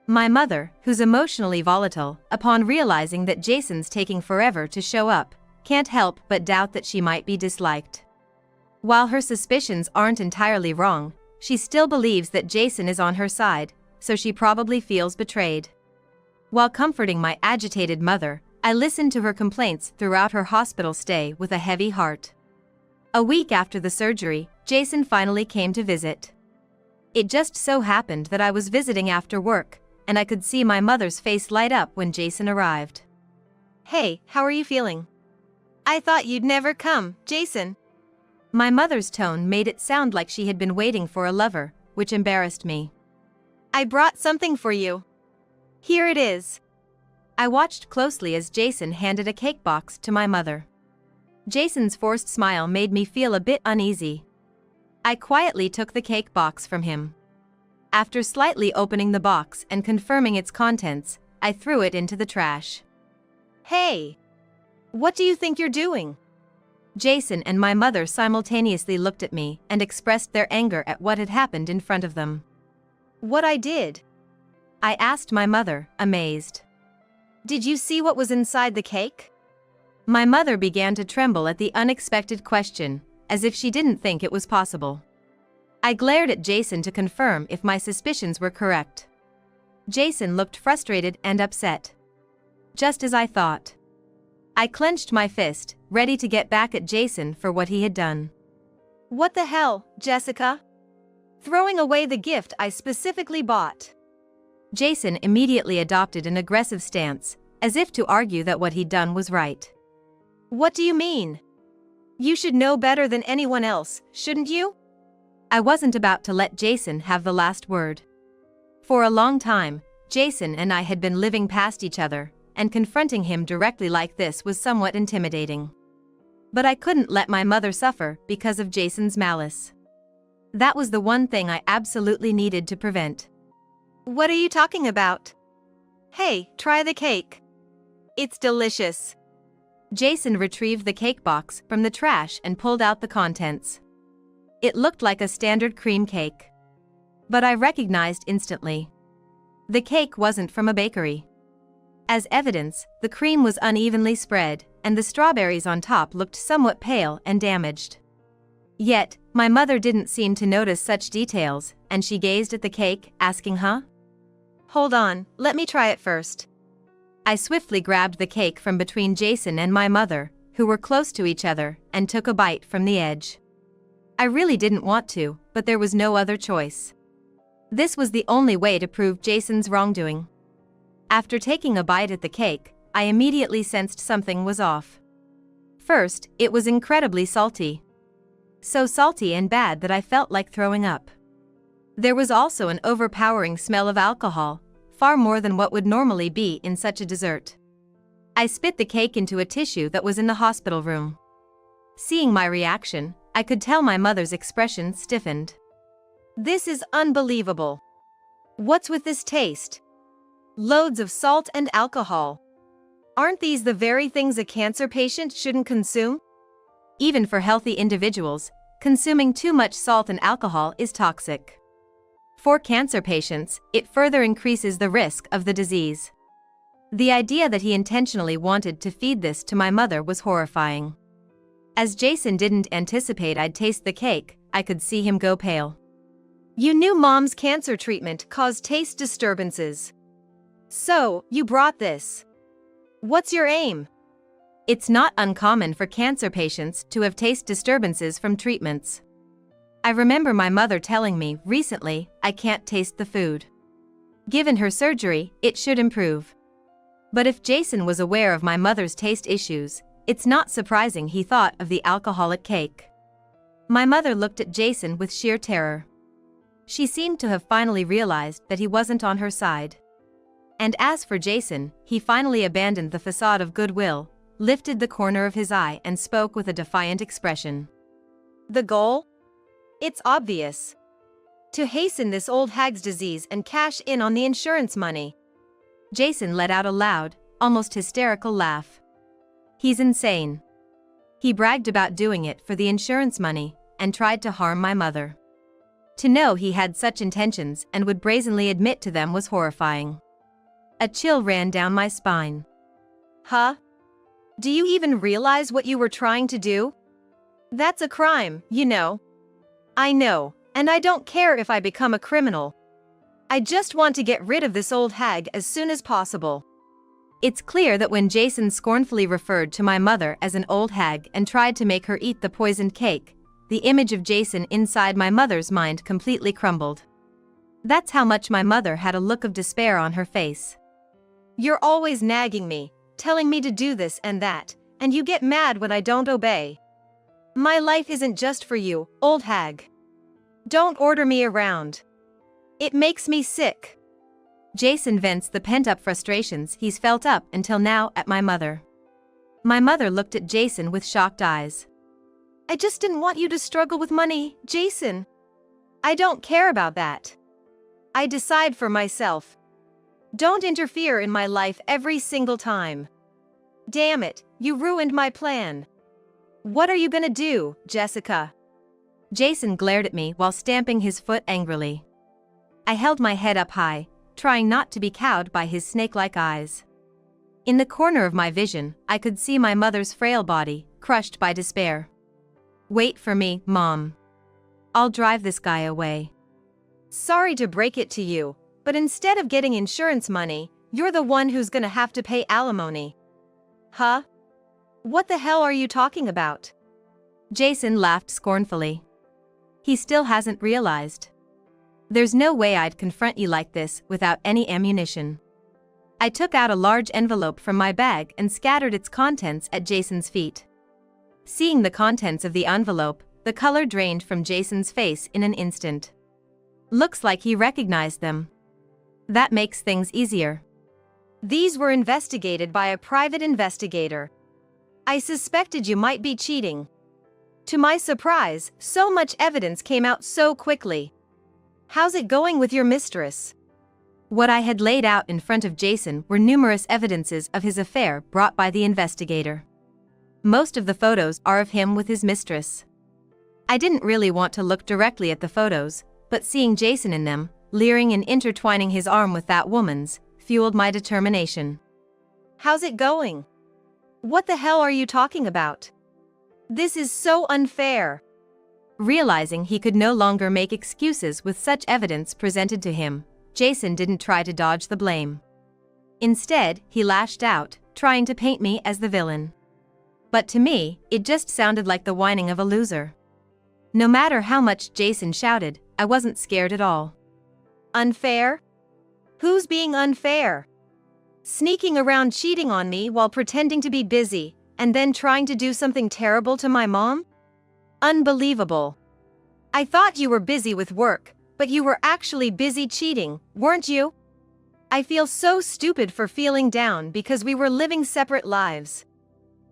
My mother, who's emotionally volatile, upon realizing that Jason's taking forever to show up, can't help but doubt that she might be disliked. While her suspicions aren't entirely wrong, she still believes that Jason is on her side, so she probably feels betrayed. While comforting my agitated mother, I listened to her complaints throughout her hospital stay with a heavy heart. A week after the surgery, Jason finally came to visit. It just so happened that I was visiting after work, and I could see my mother's face light up when Jason arrived. Hey, how are you feeling? I thought you'd never come, Jason. My mother's tone made it sound like she had been waiting for a lover, which embarrassed me. I brought something for you. Here it is. I watched closely as Jason handed a cake box to my mother. Jason's forced smile made me feel a bit uneasy. I quietly took the cake box from him. After slightly opening the box and confirming its contents, I threw it into the trash. Hey! What do you think you're doing? Jason and my mother simultaneously looked at me and expressed their anger at what had happened in front of them. What I did? I asked my mother, amazed. Did you see what was inside the cake? My mother began to tremble at the unexpected question, as if she didn't think it was possible. I glared at Jason to confirm if my suspicions were correct. Jason looked frustrated and upset. Just as I thought. I clenched my fist, ready to get back at Jason for what he had done. What the hell, Jessica? Throwing away the gift I specifically bought. Jason immediately adopted an aggressive stance, as if to argue that what he'd done was right. What do you mean? You should know better than anyone else, shouldn't you? I wasn't about to let Jason have the last word. For a long time, Jason and I had been living past each other, and confronting him directly like this was somewhat intimidating. But I couldn't let my mother suffer because of Jason's malice. That was the one thing I absolutely needed to prevent. What are you talking about? Hey, try the cake. It's delicious. Jason retrieved the cake box from the trash and pulled out the contents. It looked like a standard cream cake. But I recognized instantly. The cake wasn't from a bakery. As evidence, the cream was unevenly spread, and the strawberries on top looked somewhat pale and damaged. Yet, my mother didn't seem to notice such details, and she gazed at the cake, asking, "Huh? Hold on, let me try it first." I swiftly grabbed the cake from between Jason and my mother, who were close to each other, and took a bite from the edge. I really didn't want to, but there was no other choice. This was the only way to prove Jason's wrongdoing. After taking a bite at the cake, I immediately sensed something was off. First, it was incredibly salty. So salty and bad that I felt like throwing up. There was also an overpowering smell of alcohol, far more than what would normally be in such a dessert. I spit the cake into a tissue that was in the hospital room. Seeing my reaction, I could tell my mother's expression stiffened. This is unbelievable. What's with this taste? Loads of salt and alcohol. Aren't these the very things a cancer patient shouldn't consume? Even for healthy individuals, consuming too much salt and alcohol is toxic. For cancer patients, it further increases the risk of the disease. The idea that he intentionally wanted to feed this to my mother was horrifying. As Jason didn't anticipate I'd taste the cake, I could see him go pale. You knew Mom's cancer treatment caused taste disturbances. So, you brought this. What's your aim? It's not uncommon for cancer patients to have taste disturbances from treatments. I remember my mother telling me recently, I can't taste the food. Given her surgery, it should improve. But if Jason was aware of my mother's taste issues, it's not surprising he thought of the alcoholic cake. My mother looked at Jason with sheer terror. She seemed to have finally realized that he wasn't on her side. And as for Jason, he finally abandoned the facade of goodwill, lifted the corner of his eye and spoke with a defiant expression. The goal? It's obvious. To hasten this old hag's disease and cash in on the insurance money. Jason let out a loud, almost hysterical laugh. He's insane. He bragged about doing it for the insurance money, and tried to harm my mother. To know he had such intentions and would brazenly admit to them was horrifying. A chill ran down my spine. Huh? Do you even realize what you were trying to do? That's a crime, you know. I know, and I don't care if I become a criminal. I just want to get rid of this old hag as soon as possible. It's clear that when Jason scornfully referred to my mother as an old hag and tried to make her eat the poisoned cake, the image of Jason inside my mother's mind completely crumbled. That's how much my mother had a look of despair on her face. You're always nagging me, telling me to do this and that, and you get mad when I don't obey. My life isn't just for you, old hag. Don't order me around. It makes me sick. Jason vents the pent-up frustrations he's felt up until now at my mother. My mother looked at Jason with shocked eyes. I just didn't want you to struggle with money, Jason. I don't care about that. I decide for myself. Don't interfere in my life every single time. Damn it, you ruined my plan. What are you gonna do, Jessica? Jason glared at me while stamping his foot angrily. I held my head up high, trying not to be cowed by his snake-like eyes. In the corner of my vision, I could see my mother's frail body, crushed by despair. Wait for me, Mom. I'll drive this guy away. Sorry to break it to you, but instead of getting insurance money, you're the one who's gonna have to pay alimony. Huh? What the hell are you talking about? Jason laughed scornfully. He still hasn't realized. There's no way I'd confront you like this without any ammunition. I took out a large envelope from my bag and scattered its contents at Jason's feet. Seeing the contents of the envelope, the color drained from Jason's face in an instant. Looks like he recognized them. That makes things easier. These were investigated by a private investigator. I suspected you might be cheating. To my surprise, so much evidence came out so quickly. How's it going with your mistress? What I had laid out in front of Jason were numerous evidences of his affair brought by the investigator. Most of the photos are of him with his mistress. I didn't really want to look directly at the photos, but seeing Jason in them, leering and intertwining his arm with that woman's, fueled my determination. How's it going? What the hell are you talking about? This is so unfair. Realizing he could no longer make excuses with such evidence presented to him, Jason didn't try to dodge the blame. Instead, he lashed out, trying to paint me as the villain. But to me, it just sounded like the whining of a loser. No matter how much Jason shouted, I wasn't scared at all. Unfair? Who's being unfair? Sneaking around cheating on me while pretending to be busy, and then trying to do something terrible to my mom? Unbelievable. I thought you were busy with work, but you were actually busy cheating, weren't you? I feel so stupid for feeling down because we were living separate lives.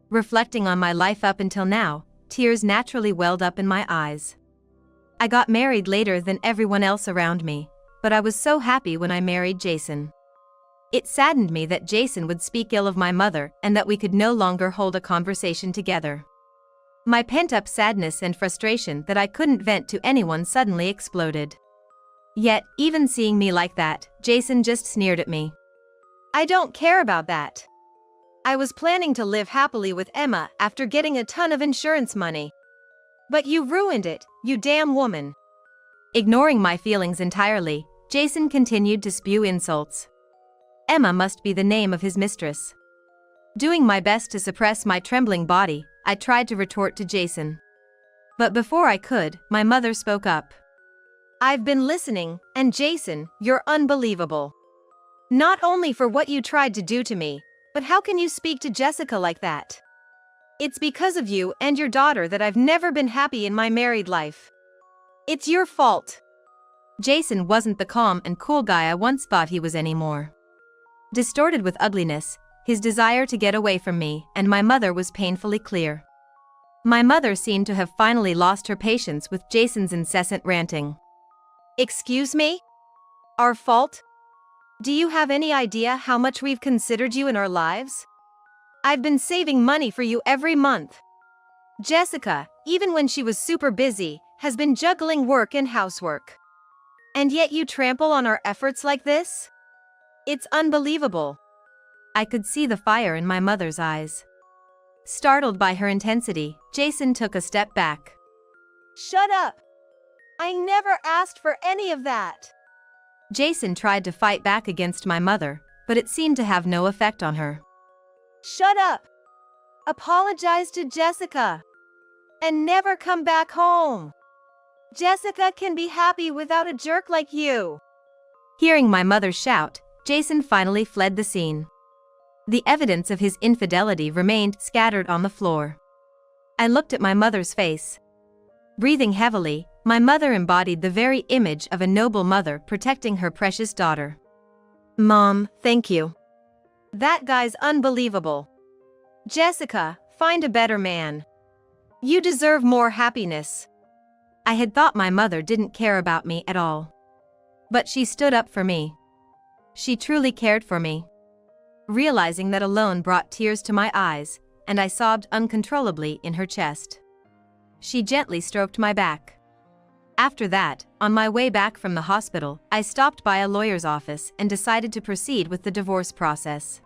Reflecting on my life up until now, tears naturally welled up in my eyes. I got married later than everyone else around me, but I was so happy when I married Jason. It saddened me that Jason would speak ill of my mother and that we could no longer hold a conversation together. My pent-up sadness and frustration that I couldn't vent to anyone suddenly exploded. Yet, even seeing me like that, Jason just sneered at me. I don't care about that. I was planning to live happily with Emma after getting a ton of insurance money. But you ruined it, you damn woman. Ignoring my feelings entirely, Jason continued to spew insults. Emma must be the name of his mistress. Doing my best to suppress my trembling body, I tried to retort to Jason. But before I could, my mother spoke up. I've been listening, and Jason, you're unbelievable. Not only for what you tried to do to me, but how can you speak to Jessica like that? It's because of you and your daughter that I've never been happy in my married life. It's your fault. Jason wasn't the calm and cool guy I once thought he was anymore. Distorted with ugliness, his desire to get away from me and my mother was painfully clear. My mother seemed to have finally lost her patience with Jason's incessant ranting. Excuse me? Our fault? Do you have any idea how much we've considered you in our lives? I've been saving money for you every month. Jessica, even when she was super busy, has been juggling work and housework. And yet you trample on our efforts like this? It's unbelievable. I could see the fire in my mother's eyes. Startled by her intensity, Jason took a step back. Shut up! I never asked for any of that. Jason tried to fight back against my mother, but it seemed to have no effect on her. Shut up! Apologize to Jessica. And never come back home. Jessica can be happy without a jerk like you. Hearing my mother shout, Jason finally fled the scene. The evidence of his infidelity remained scattered on the floor. I looked at my mother's face. Breathing heavily, my mother embodied the very image of a noble mother protecting her precious daughter. Mom, thank you. That guy's unbelievable. Jessica, find a better man. You deserve more happiness. I had thought my mother didn't care about me at all. But she stood up for me. She truly cared for me. Realizing that alone brought tears to my eyes, and I sobbed uncontrollably in her chest. She gently stroked my back. After that, on my way back from the hospital, I stopped by a lawyer's office and decided to proceed with the divorce process.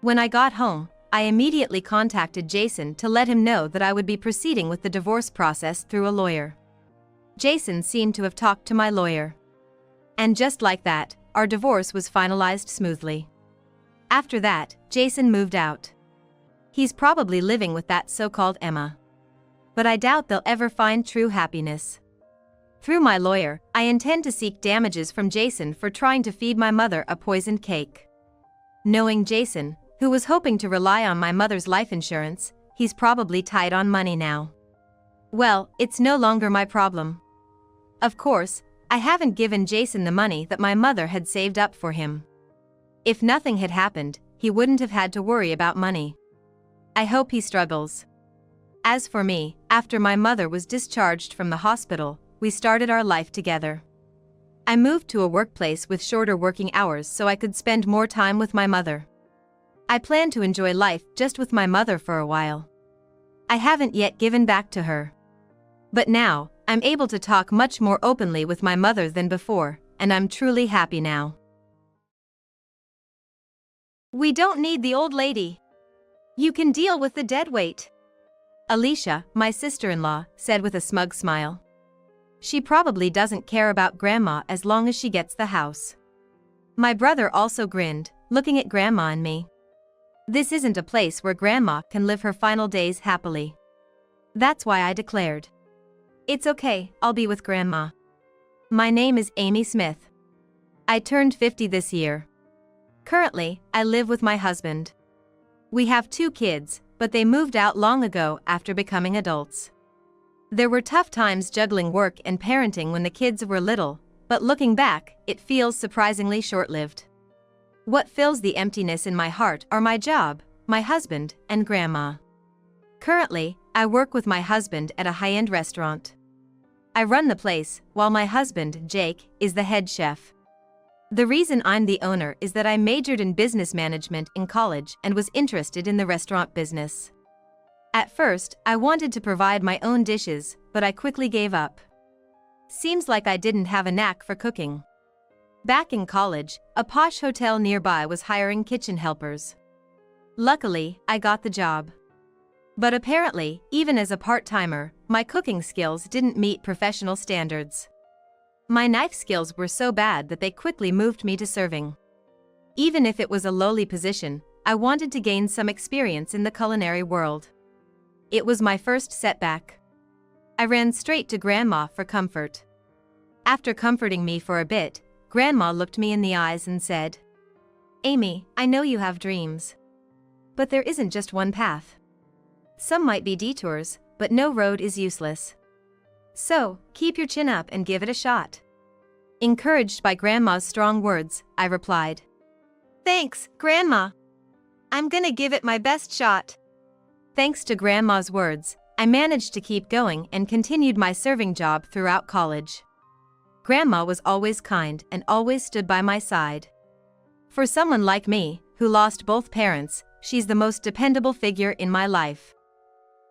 When I got home, I immediately contacted Jason to let him know that I would be proceeding with the divorce process through a lawyer. Jason seemed to have talked to my lawyer. And just like that, our divorce was finalized smoothly. After that, Jason moved out. He's probably living with that so-called Emma. But I doubt they'll ever find true happiness. Through my lawyer, I intend to seek damages from Jason for trying to feed my mother a poisoned cake. Knowing Jason, who was hoping to rely on my mother's life insurance, he's probably tight on money now. Well, it's no longer my problem. Of course, I haven't given Jason the money that my mother had saved up for him. If nothing had happened, he wouldn't have had to worry about money. I hope he struggles. As for me, after my mother was discharged from the hospital, we started our life together. I moved to a workplace with shorter working hours so I could spend more time with my mother. I plan to enjoy life just with my mother for a while. I haven't yet given back to her. But now, I'm able to talk much more openly with my mother than before, and I'm truly happy now. We don't need the old lady. You can deal with the deadweight. Alicia, my sister-in-law, said with a smug smile. She probably doesn't care about Grandma as long as she gets the house. My brother also grinned, looking at Grandma and me. This isn't a place where Grandma can live her final days happily. That's why I declared. It's okay, I'll be with Grandma. My name is Amy Smith. I turned 50 this year. Currently, I live with my husband. We have 2 kids, but they moved out long ago after becoming adults. There were tough times juggling work and parenting when the kids were little, but looking back, it feels surprisingly short-lived. What fills the emptiness in my heart are my job, my husband, and Grandma. Currently, I work with my husband at a high-end restaurant. I run the place, while my husband, Jake, is the head chef. The reason I'm the owner is that I majored in business management in college and was interested in the restaurant business. At first, I wanted to provide my own dishes, but I quickly gave up. Seems like I didn't have a knack for cooking. Back in college, a posh hotel nearby was hiring kitchen helpers. Luckily, I got the job. But apparently, even as a part-timer, my cooking skills didn't meet professional standards. My knife skills were so bad that they quickly moved me to serving. Even if it was a lowly position, I wanted to gain some experience in the culinary world. It was my first setback. I ran straight to Grandma for comfort. After comforting me for a bit, Grandma looked me in the eyes and said, "Amy, I know you have dreams. But there isn't just one path. Some might be detours, but no road is useless. So, keep your chin up and give it a shot." Encouraged by Grandma's strong words, I replied, Thanks, Grandma. I'm gonna give it my best shot. Thanks to Grandma's words, I managed to keep going and continued my serving job throughout college. Grandma was always kind and always stood by my side. For someone like me, who lost both parents, she's the most dependable figure in my life.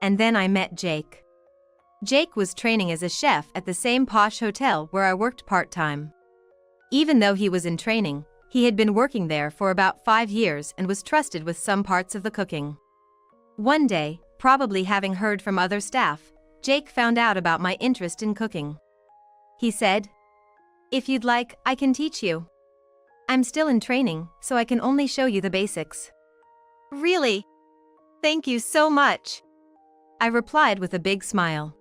And then I met Jake. Jake was training as a chef at the same posh hotel where I worked part-time. Even though he was in training, he had been working there for about 5 years and was trusted with some parts of the cooking. One day, probably having heard from other staff, Jake found out about my interest in cooking. He said, "If you'd like, I can teach you. I'm still in training, so I can only show you the basics." Really? Thank you so much. I replied with a big smile.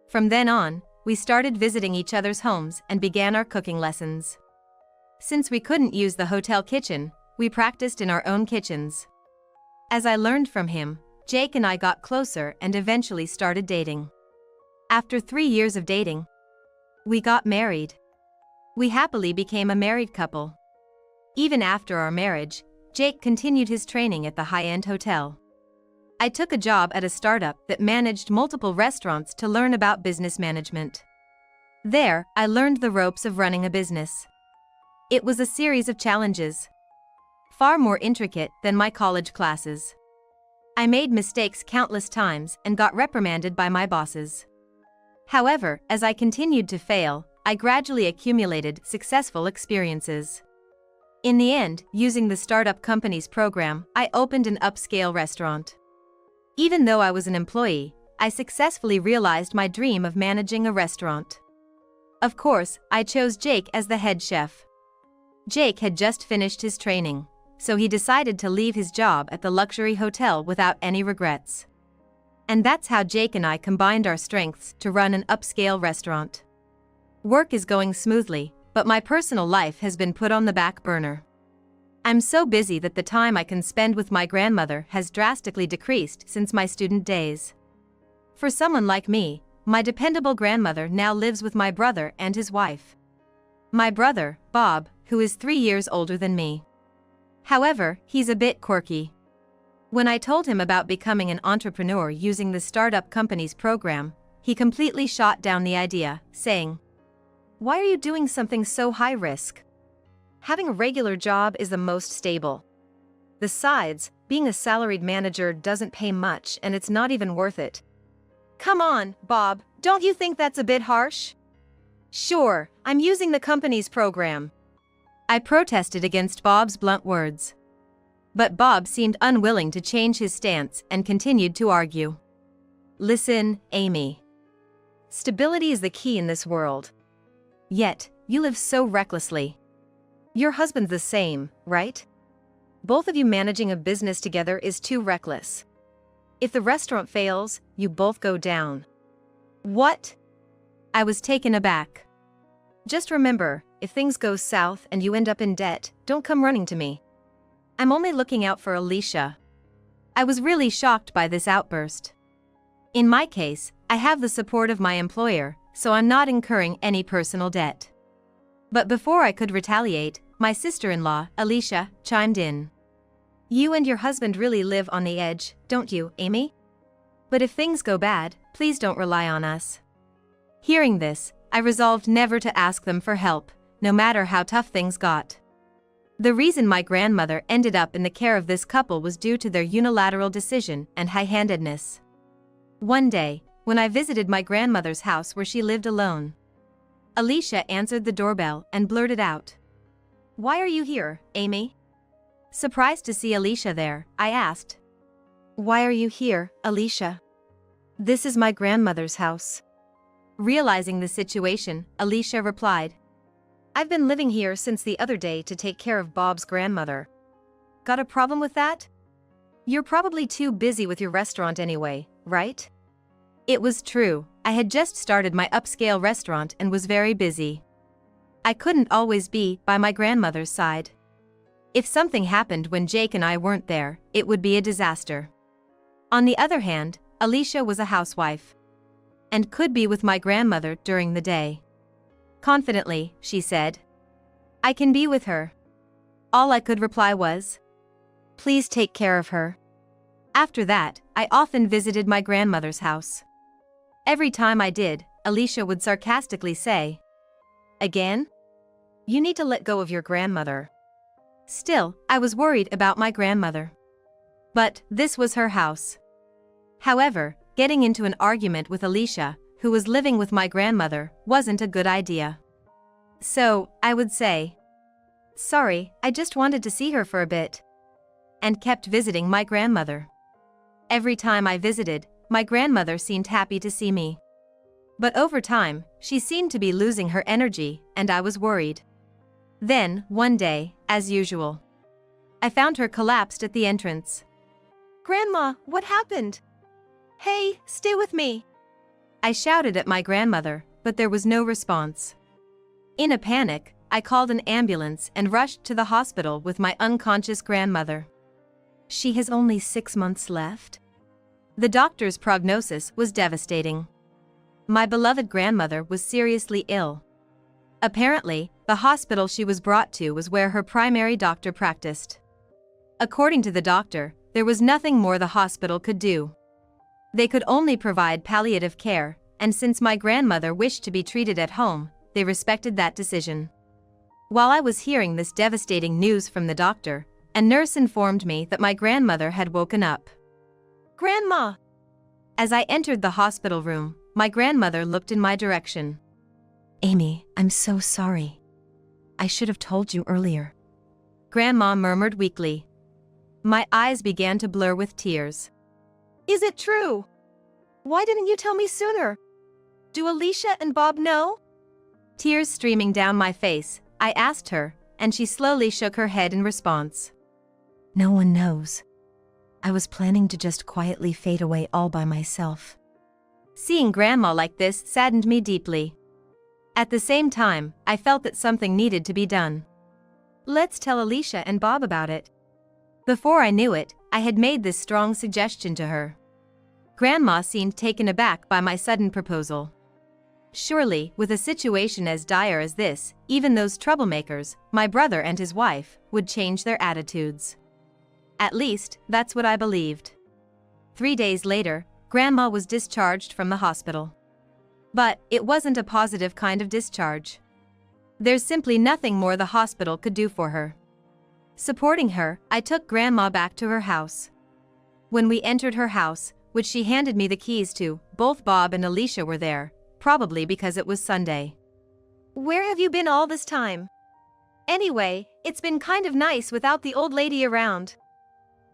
From then on, we started visiting each other's homes and began our cooking lessons. Since we couldn't use the hotel kitchen, we practiced in our own kitchens. As I learned from him, Jake and I got closer and eventually started dating. After 3 years of dating, we got married. We happily became a married couple. Even after our marriage, Jake continued his training at the high-end hotel. I took a job at a startup that managed multiple restaurants to learn about business management. There, I learned the ropes of running a business. It was a series of challenges, far more intricate than my college classes. I made mistakes countless times and got reprimanded by my bosses. However, as I continued to fail, I gradually accumulated successful experiences. In the end, using the startup company's program, I opened an upscale restaurant. Even though I was an employee, I successfully realized my dream of managing a restaurant. Of course, I chose Jake as the head chef. Jake had just finished his training, so he decided to leave his job at the luxury hotel without any regrets. And that's how Jake and I combined our strengths to run an upscale restaurant. Work is going smoothly, but my personal life has been put on the back burner. I'm so busy that the time I can spend with my grandmother has drastically decreased since my student days. For someone like me, my dependable grandmother now lives with my brother and his wife. My brother, Bob, who is 3 years older than me. However, he's a bit quirky. When I told him about becoming an entrepreneur using the startup company's program, he completely shot down the idea, saying, "Why are you doing something so high risk? Having a regular job is the most stable. Besides, being a salaried manager doesn't pay much and it's not even worth it." "Come on, Bob, don't you think that's a bit harsh?" "Sure, I'm using the company's program." I protested against Bob's blunt words. But Bob seemed unwilling to change his stance and continued to argue. "Listen, Amy. Stability is the key in this world. Yet, you live so recklessly. Your husband's the same, right? Both of you managing a business together is too reckless. If the restaurant fails, you both go down." "What?" I was taken aback. "Just remember, if things go south and you end up in debt, don't come running to me. I'm only looking out for Alicia." I was really shocked by this outburst. In my case, I have the support of my employer, so I'm not incurring any personal debt. But before I could retaliate, my sister-in-law, Alicia, chimed in. "You and your husband really live on the edge, don't you, Amy? But if things go bad, please don't rely on us." Hearing this, I resolved never to ask them for help, no matter how tough things got. The reason my grandmother ended up in the care of this couple was due to their unilateral decision and high-handedness. One day, when I visited my grandmother's house where she lived alone, Alicia answered the doorbell and blurted out, "Why are you here, Amy?" Surprised to see Alicia there, I asked, "Why are you here, Alicia?" "This is my grandmother's house." Realizing the situation, Alicia replied, "I've been living here since the other day to take care of Bob's grandmother. Got a problem with that? You're probably too busy with your restaurant anyway, right?" It was true, I had just started my upscale restaurant and was very busy. I couldn't always be by my grandmother's side. If something happened when Jake and I weren't there, it would be a disaster. On the other hand, Alicia was a housewife and could be with my grandmother during the day. Confidently, she said, "I can be with her." All I could reply was, "Please take care of her." After that, I often visited my grandmother's house. Every time I did, Alicia would sarcastically say, "Again? You need to let go of your grandmother." Still, I was worried about my grandmother. But this was her house. However, getting into an argument with Alicia, who was living with my grandmother, wasn't a good idea. So, I would say, "Sorry, I just wanted to see her for a bit," and kept visiting my grandmother. Every time I visited, my grandmother seemed happy to see me. But over time, she seemed to be losing her energy, and I was worried. Then, one day, as usual, I found her collapsed at the entrance. "Grandma, what happened? Hey, stay with me!" I shouted at my grandmother, but there was no response. In a panic, I called an ambulance and rushed to the hospital with my unconscious grandmother. "She has only 6 months left." The doctor's prognosis was devastating. My beloved grandmother was seriously ill. Apparently, the hospital she was brought to was where her primary doctor practiced. According to the doctor, there was nothing more the hospital could do. They could only provide palliative care, and since my grandmother wished to be treated at home, they respected that decision. While I was hearing this devastating news from the doctor, a nurse informed me that my grandmother had woken up. "Grandma!" As I entered the hospital room, my grandmother looked in my direction. "Amy, I'm so sorry. I should have told you earlier." Grandma murmured weakly. My eyes began to blur with tears. "Is it true? Why didn't you tell me sooner? Do Alicia and Bob know?" Tears streaming down my face, I asked her, and she slowly shook her head in response. "No one knows. I was planning to just quietly fade away all by myself." Seeing Grandma like this saddened me deeply. At the same time, I felt that something needed to be done. Let's tell Alicia and Bob about it. Before I knew it, I had made this strong suggestion to her. Grandma seemed taken aback by my sudden proposal. Surely, with a situation as dire as this, even those troublemakers, my brother and his wife, would change their attitudes. At least, that's what I believed. 3 days later, Grandma was discharged from the hospital. But it wasn't a positive kind of discharge. There's simply nothing more the hospital could do for her. Supporting her, I took Grandma back to her house. When we entered her house, which she handed me the keys to, both Bob and Alicia were there, probably because it was Sunday. Where have you been all this time? Anyway, it's been kind of nice without the old lady around.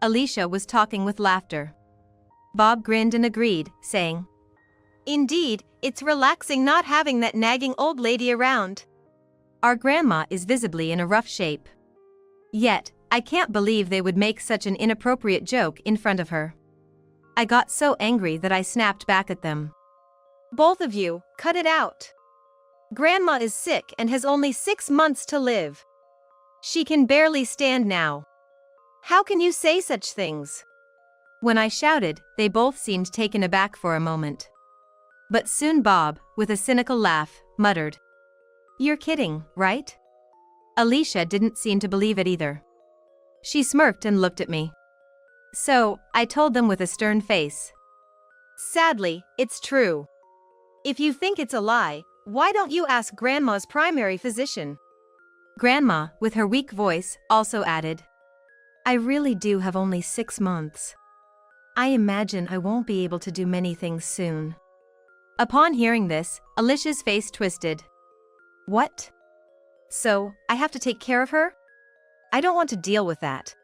Alicia was talking with laughter. Bob grinned and agreed, saying, Indeed, it's relaxing not having that nagging old lady around. Our grandma is visibly in a rough shape. Yet, I can't believe they would make such an inappropriate joke in front of her. I got so angry that I snapped back at them. Both of you, cut it out. Grandma is sick and has only 6 months to live. She can barely stand now. How can you say such things? When I shouted, they both seemed taken aback for a moment. But soon Bob, with a cynical laugh, muttered, You're kidding, right? Alicia didn't seem to believe it either. She smirked and looked at me. So, I told them with a stern face. Sadly, it's true. If you think it's a lie, why don't you ask Grandma's primary physician? Grandma, with her weak voice, also added, I really do have only 6 months. I imagine I won't be able to do many things soon. Upon hearing this, Alicia's face twisted. What? So, I have to take care of her? I don't want to deal with that.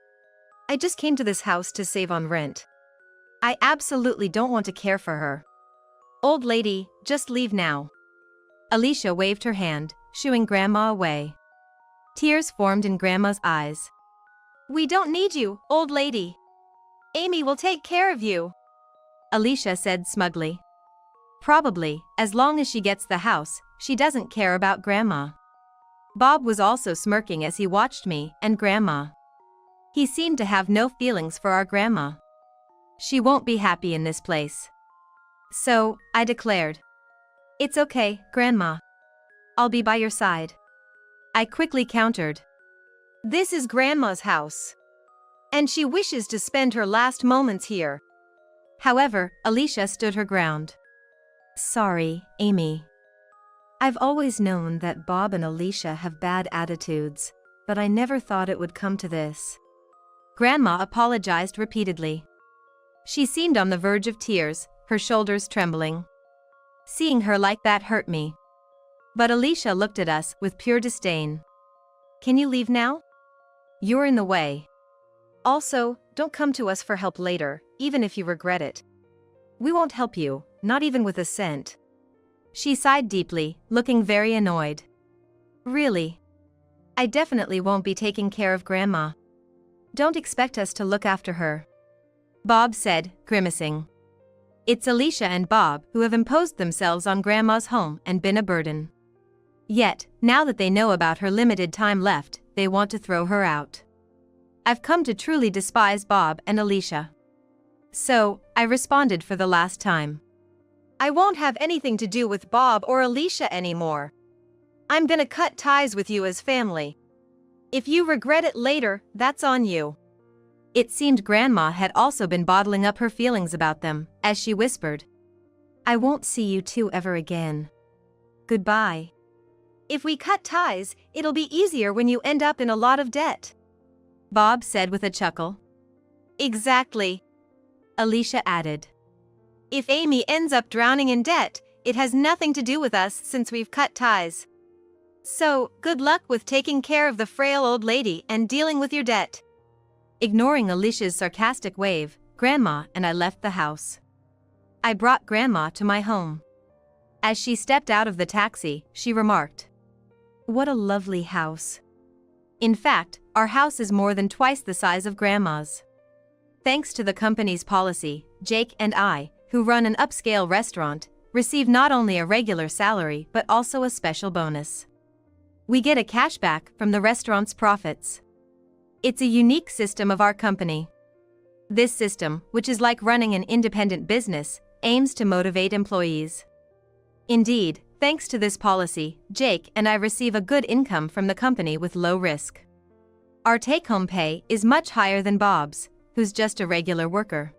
I just came to this house to save on rent. I absolutely don't want to care for her. Old lady, just leave now. Alicia waved her hand, shooing Grandma away. Tears formed in Grandma's eyes. We don't need you, old lady. Amy will take care of you, Alicia said smugly. Probably, as long as she gets the house, she doesn't care about Grandma. Bob was also smirking as he watched me and Grandma. He seemed to have no feelings for our Grandma. She won't be happy in this place. So, I declared. It's okay, Grandma. I'll be by your side. I quickly countered. This is Grandma's house. And she wishes to spend her last moments here. However, Alicia stood her ground. Sorry, Amy. I've always known that Bob and Alicia have bad attitudes, but I never thought it would come to this. Grandma apologized repeatedly. She seemed on the verge of tears, her shoulders trembling. Seeing her like that hurt me. But Alicia looked at us with pure disdain. Can you leave now? You're in the way. Also, don't come to us for help later, even if you regret it. We won't help you, not even with a cent. She sighed deeply, looking very annoyed. Really? I definitely won't be taking care of Grandma. Don't expect us to look after her. Bob said, grimacing. It's Alicia and Bob who have imposed themselves on Grandma's home and been a burden. Yet, now that they know about her limited time left, they want to throw her out. I've come to truly despise Bob and Alicia. So, I responded for the last time. I won't have anything to do with Bob or Alicia anymore. I'm gonna cut ties with you as family. If you regret it later, that's on you. It seemed Grandma had also been bottling up her feelings about them, as she whispered. I won't see you two ever again. Goodbye. If we cut ties, it'll be easier when you end up in a lot of debt, Bob said with a chuckle. Exactly, Alicia added. If Amy ends up drowning in debt, it has nothing to do with us since we've cut ties. So, good luck with taking care of the frail old lady and dealing with your debt. Ignoring Alicia's sarcastic wave, Grandma and I left the house. I brought Grandma to my home. As she stepped out of the taxi, she remarked, What a lovely house. In fact, our house is more than twice the size of Grandma's. Thanks to the company's policy, Jake and I, who run an upscale restaurant, receive not only a regular salary but also a special bonus. We get a cashback from the restaurant's profits. It's a unique system of our company. This system, which is like running an independent business, aims to motivate employees. Indeed, thanks to this policy, Jake and I receive a good income from the company with low risk. Our take-home pay is much higher than Bob's, who's just a regular worker.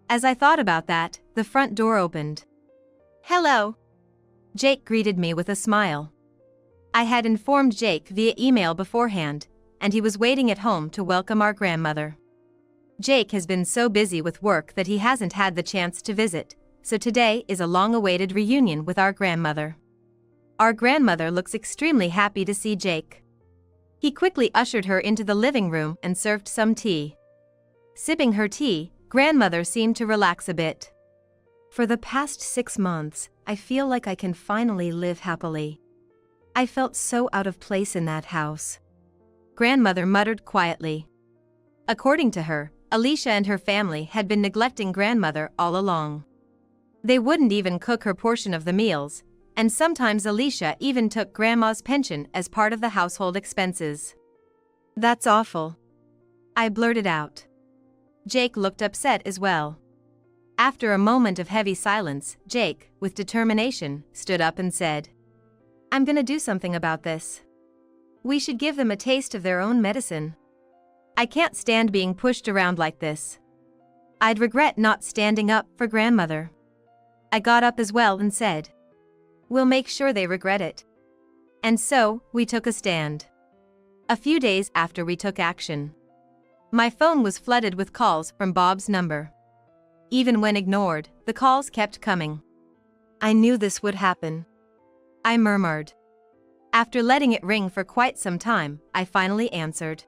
As I thought about that, the front door opened. Hello. Jake greeted me with a smile. I had informed Jake via email beforehand, and he was waiting at home to welcome our grandmother. Jake has been so busy with work that he hasn't had the chance to visit, so today is a long-awaited reunion with our grandmother. Our grandmother looks extremely happy to see Jake. He quickly ushered her into the living room and served some tea. Sipping her tea, grandmother seemed to relax a bit. For the past 6 months, I feel like I can finally live happily. I felt so out of place in that house. Grandmother muttered quietly. According to her, Alicia and her family had been neglecting grandmother all along. They wouldn't even cook her portion of the meals, and sometimes Alicia even took grandma's pension as part of the household expenses. That's awful. I blurted out. Jake looked upset as well. After a moment of heavy silence, Jake, with determination, stood up and said, "I'm gonna do something about this. We should give them a taste of their own medicine. I can't stand being pushed around like this. I'd regret not standing up for grandmother." I got up as well and said, "We'll make sure they regret it." And so, we took a stand. A few days after we took action, my phone was flooded with calls from Bob's number. Even when ignored, the calls kept coming. I knew this would happen. I murmured. After letting it ring for quite some time, I finally answered.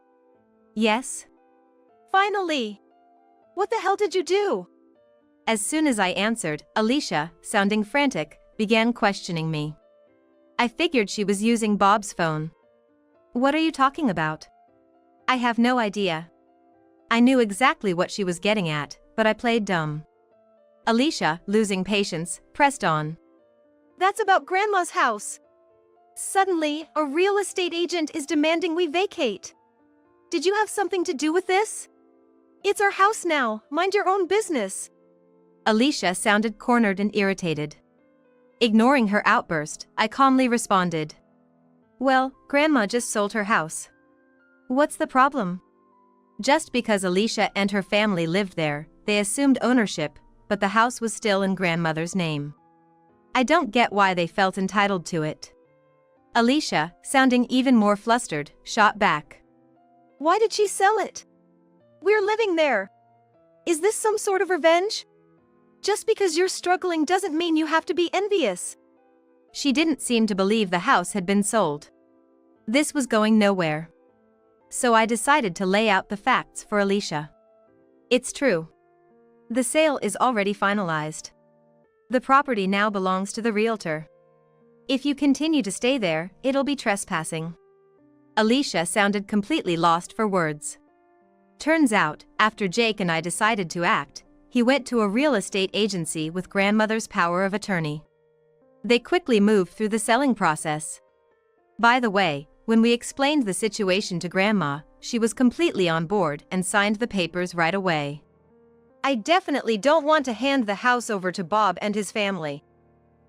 "Yes?" Finally! What the hell did you do? As soon as I answered, Alicia, sounding frantic, began questioning me. I figured she was using Bob's phone. "What are you talking about?" "I have no idea." I knew exactly what she was getting at, but I played dumb. Alicia, losing patience, pressed on. That's about Grandma's house. Suddenly, a real estate agent is demanding we vacate. Did you have something to do with this? It's our house now, mind your own business. Alicia sounded cornered and irritated. Ignoring her outburst, I calmly responded. "Well, Grandma just sold her house. What's the problem?" Just because Alicia and her family lived there, they assumed ownership, but the house was still in grandmother's name. I don't get why they felt entitled to it. Alicia, sounding even more flustered, shot back. Why did she sell it? We're living there. Is this some sort of revenge? Just because you're struggling doesn't mean you have to be envious. She didn't seem to believe the house had been sold. This was going nowhere. So I decided to lay out the facts for Alicia. It's true. The sale is already finalized. The property now belongs to the realtor. If you continue to stay there, it'll be trespassing. Alicia sounded completely lost for words. Turns out, after Jake and I decided to act, he went to a real estate agency with grandmother's power of attorney. They quickly moved through the selling process. By the way, when we explained the situation to Grandma, she was completely on board and signed the papers right away. I definitely don't want to hand the house over to Bob and his family,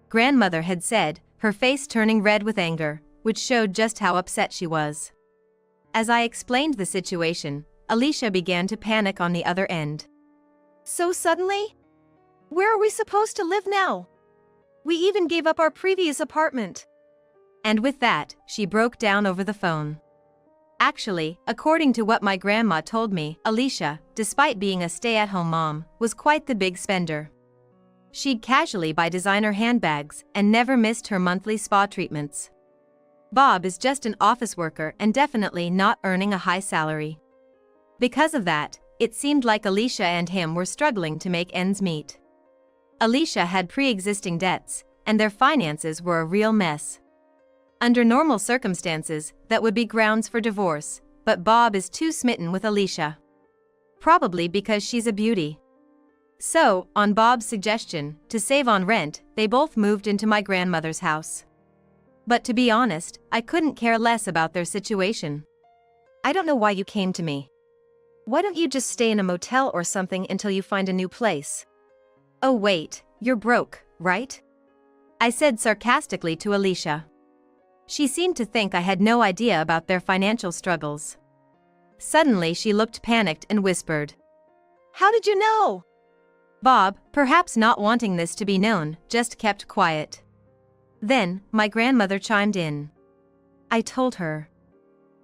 Grandmother had said, her face turning red with anger, which showed just how upset she was. As I explained the situation, Alicia began to panic on the other end. So suddenly? Where are we supposed to live now? We even gave up our previous apartment. And with that, she broke down over the phone. Actually, according to what my grandma told me, Alicia, despite being a stay-at-home mom, was quite the big spender. She'd casually buy designer handbags and never missed her monthly spa treatments. Bob is just an office worker and definitely not earning a high salary. Because of that, it seemed like Alicia and him were struggling to make ends meet. Alicia had pre-existing debts, and their finances were a real mess. Under normal circumstances, that would be grounds for divorce, but Bob is too smitten with Alicia. Probably because she's a beauty. So, on Bob's suggestion, to save on rent, they both moved into my grandmother's house. But to be honest, I couldn't care less about their situation. I don't know why you came to me. Why don't you just stay in a motel or something until you find a new place? Oh wait, you're broke, right? I said sarcastically to Alicia. She seemed to think I had no idea about their financial struggles. Suddenly she looked panicked and whispered, "How did you know?" Bob, perhaps not wanting this to be known, just kept quiet. Then, my grandmother chimed in. "I told her."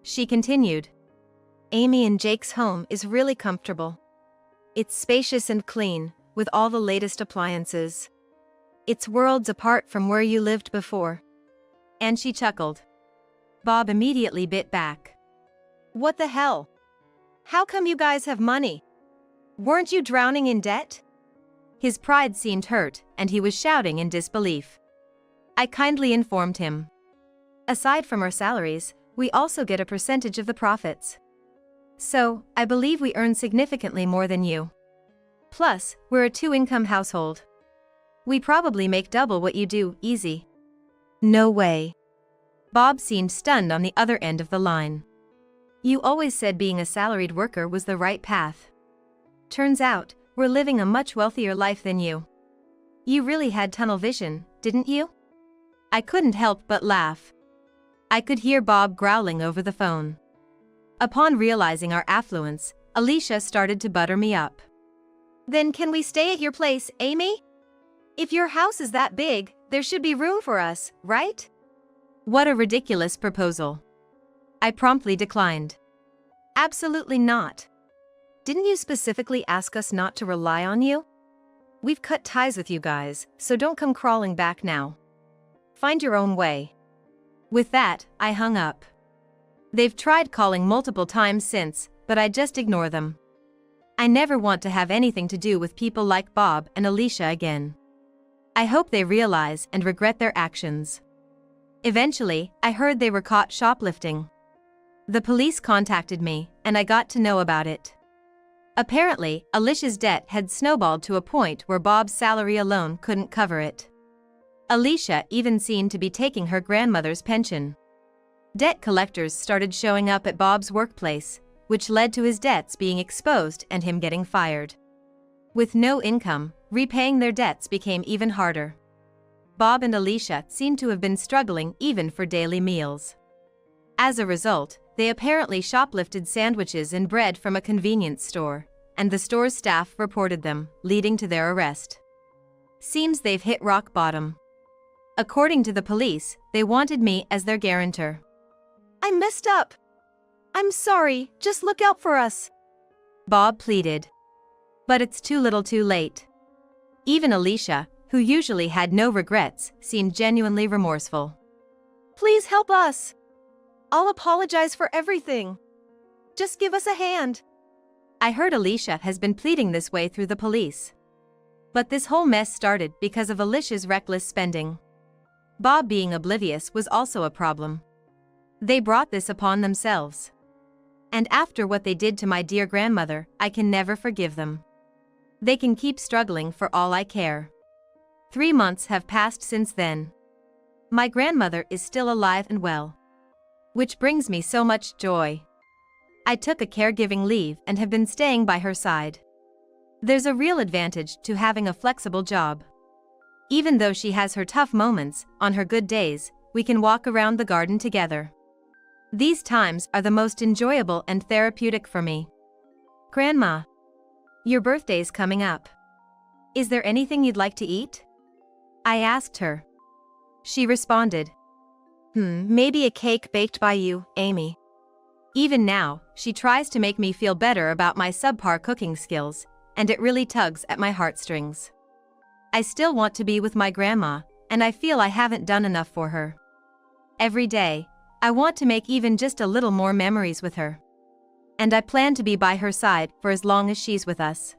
She continued. "Amy and Jake's home is really comfortable. It's spacious and clean, with all the latest appliances. It's worlds apart from where you lived before." And she chuckled. Bob immediately bit back. "What the hell? How come you guys have money? Weren't you drowning in debt?" His pride seemed hurt, and he was shouting in disbelief. I kindly informed him. "Aside from our salaries, we also get a percentage of the profits. So, I believe we earn significantly more than you. Plus, we're a two-income household. We probably make double what you do, easy." "No way." Bob seemed stunned on the other end of the line. "You always said being a salaried worker was the right path. Turns out, we're living a much wealthier life than you. You really had tunnel vision, didn't you?" I couldn't help but laugh. I could hear Bob growling over the phone. Upon realizing our affluence, Alicia started to butter me up. "Then can we stay at your place, Amy? If your house is that big, there should be room for us, right?" What a ridiculous proposal. I promptly declined. "Absolutely not. Didn't you specifically ask us not to rely on you? We've cut ties with you guys, so don't come crawling back now. Find your own way." With that, I hung up. They've tried calling multiple times since, but I just ignore them. I never want to have anything to do with people like Bob and Alicia again. I hope they realize and regret their actions. Eventually, I heard they were caught shoplifting. The police contacted me, and I got to know about it. Apparently, Alicia's debt had snowballed to a point where Bob's salary alone couldn't cover it. Alicia even seemed to be taking her grandmother's pension. Debt collectors started showing up at Bob's workplace, which led to his debts being exposed and him getting fired. With no income, repaying their debts became even harder. Bob and Alicia seemed to have been struggling even for daily meals. As a result, they apparently shoplifted sandwiches and bread from a convenience store, and the store's staff reported them, leading to their arrest. Seems they've hit rock bottom. According to the police, they wanted me as their guarantor. "I messed up. I'm sorry, just look out for us," Bob pleaded. But it's too little too late. Even Alicia, who usually had no regrets, seemed genuinely remorseful. "Please help us. I'll apologize for everything. Just give us a hand." I heard Alicia has been pleading this way through the police. But this whole mess started because of Alicia's reckless spending. Bob being oblivious was also a problem. They brought this upon themselves. And after what they did to my dear grandmother, I can never forgive them. They can keep struggling for all I care. 3 months have passed since then. My grandmother is still alive and well, which brings me so much joy. I took a caregiving leave and have been staying by her side. There's a real advantage to having a flexible job. Even though she has her tough moments, on her good days, we can walk around the garden together. These times are the most enjoyable and therapeutic for me. "Grandma, your birthday's coming up. Is there anything you'd like to eat?" I asked her. She responded, Maybe a cake baked by you, Amy." Even now, she tries to make me feel better about my subpar cooking skills, and it really tugs at my heartstrings. I still want to be with my grandma, and I feel I haven't done enough for her. Every day, I want to make even just a little more memories with her. And I plan to be by her side for as long as she's with us.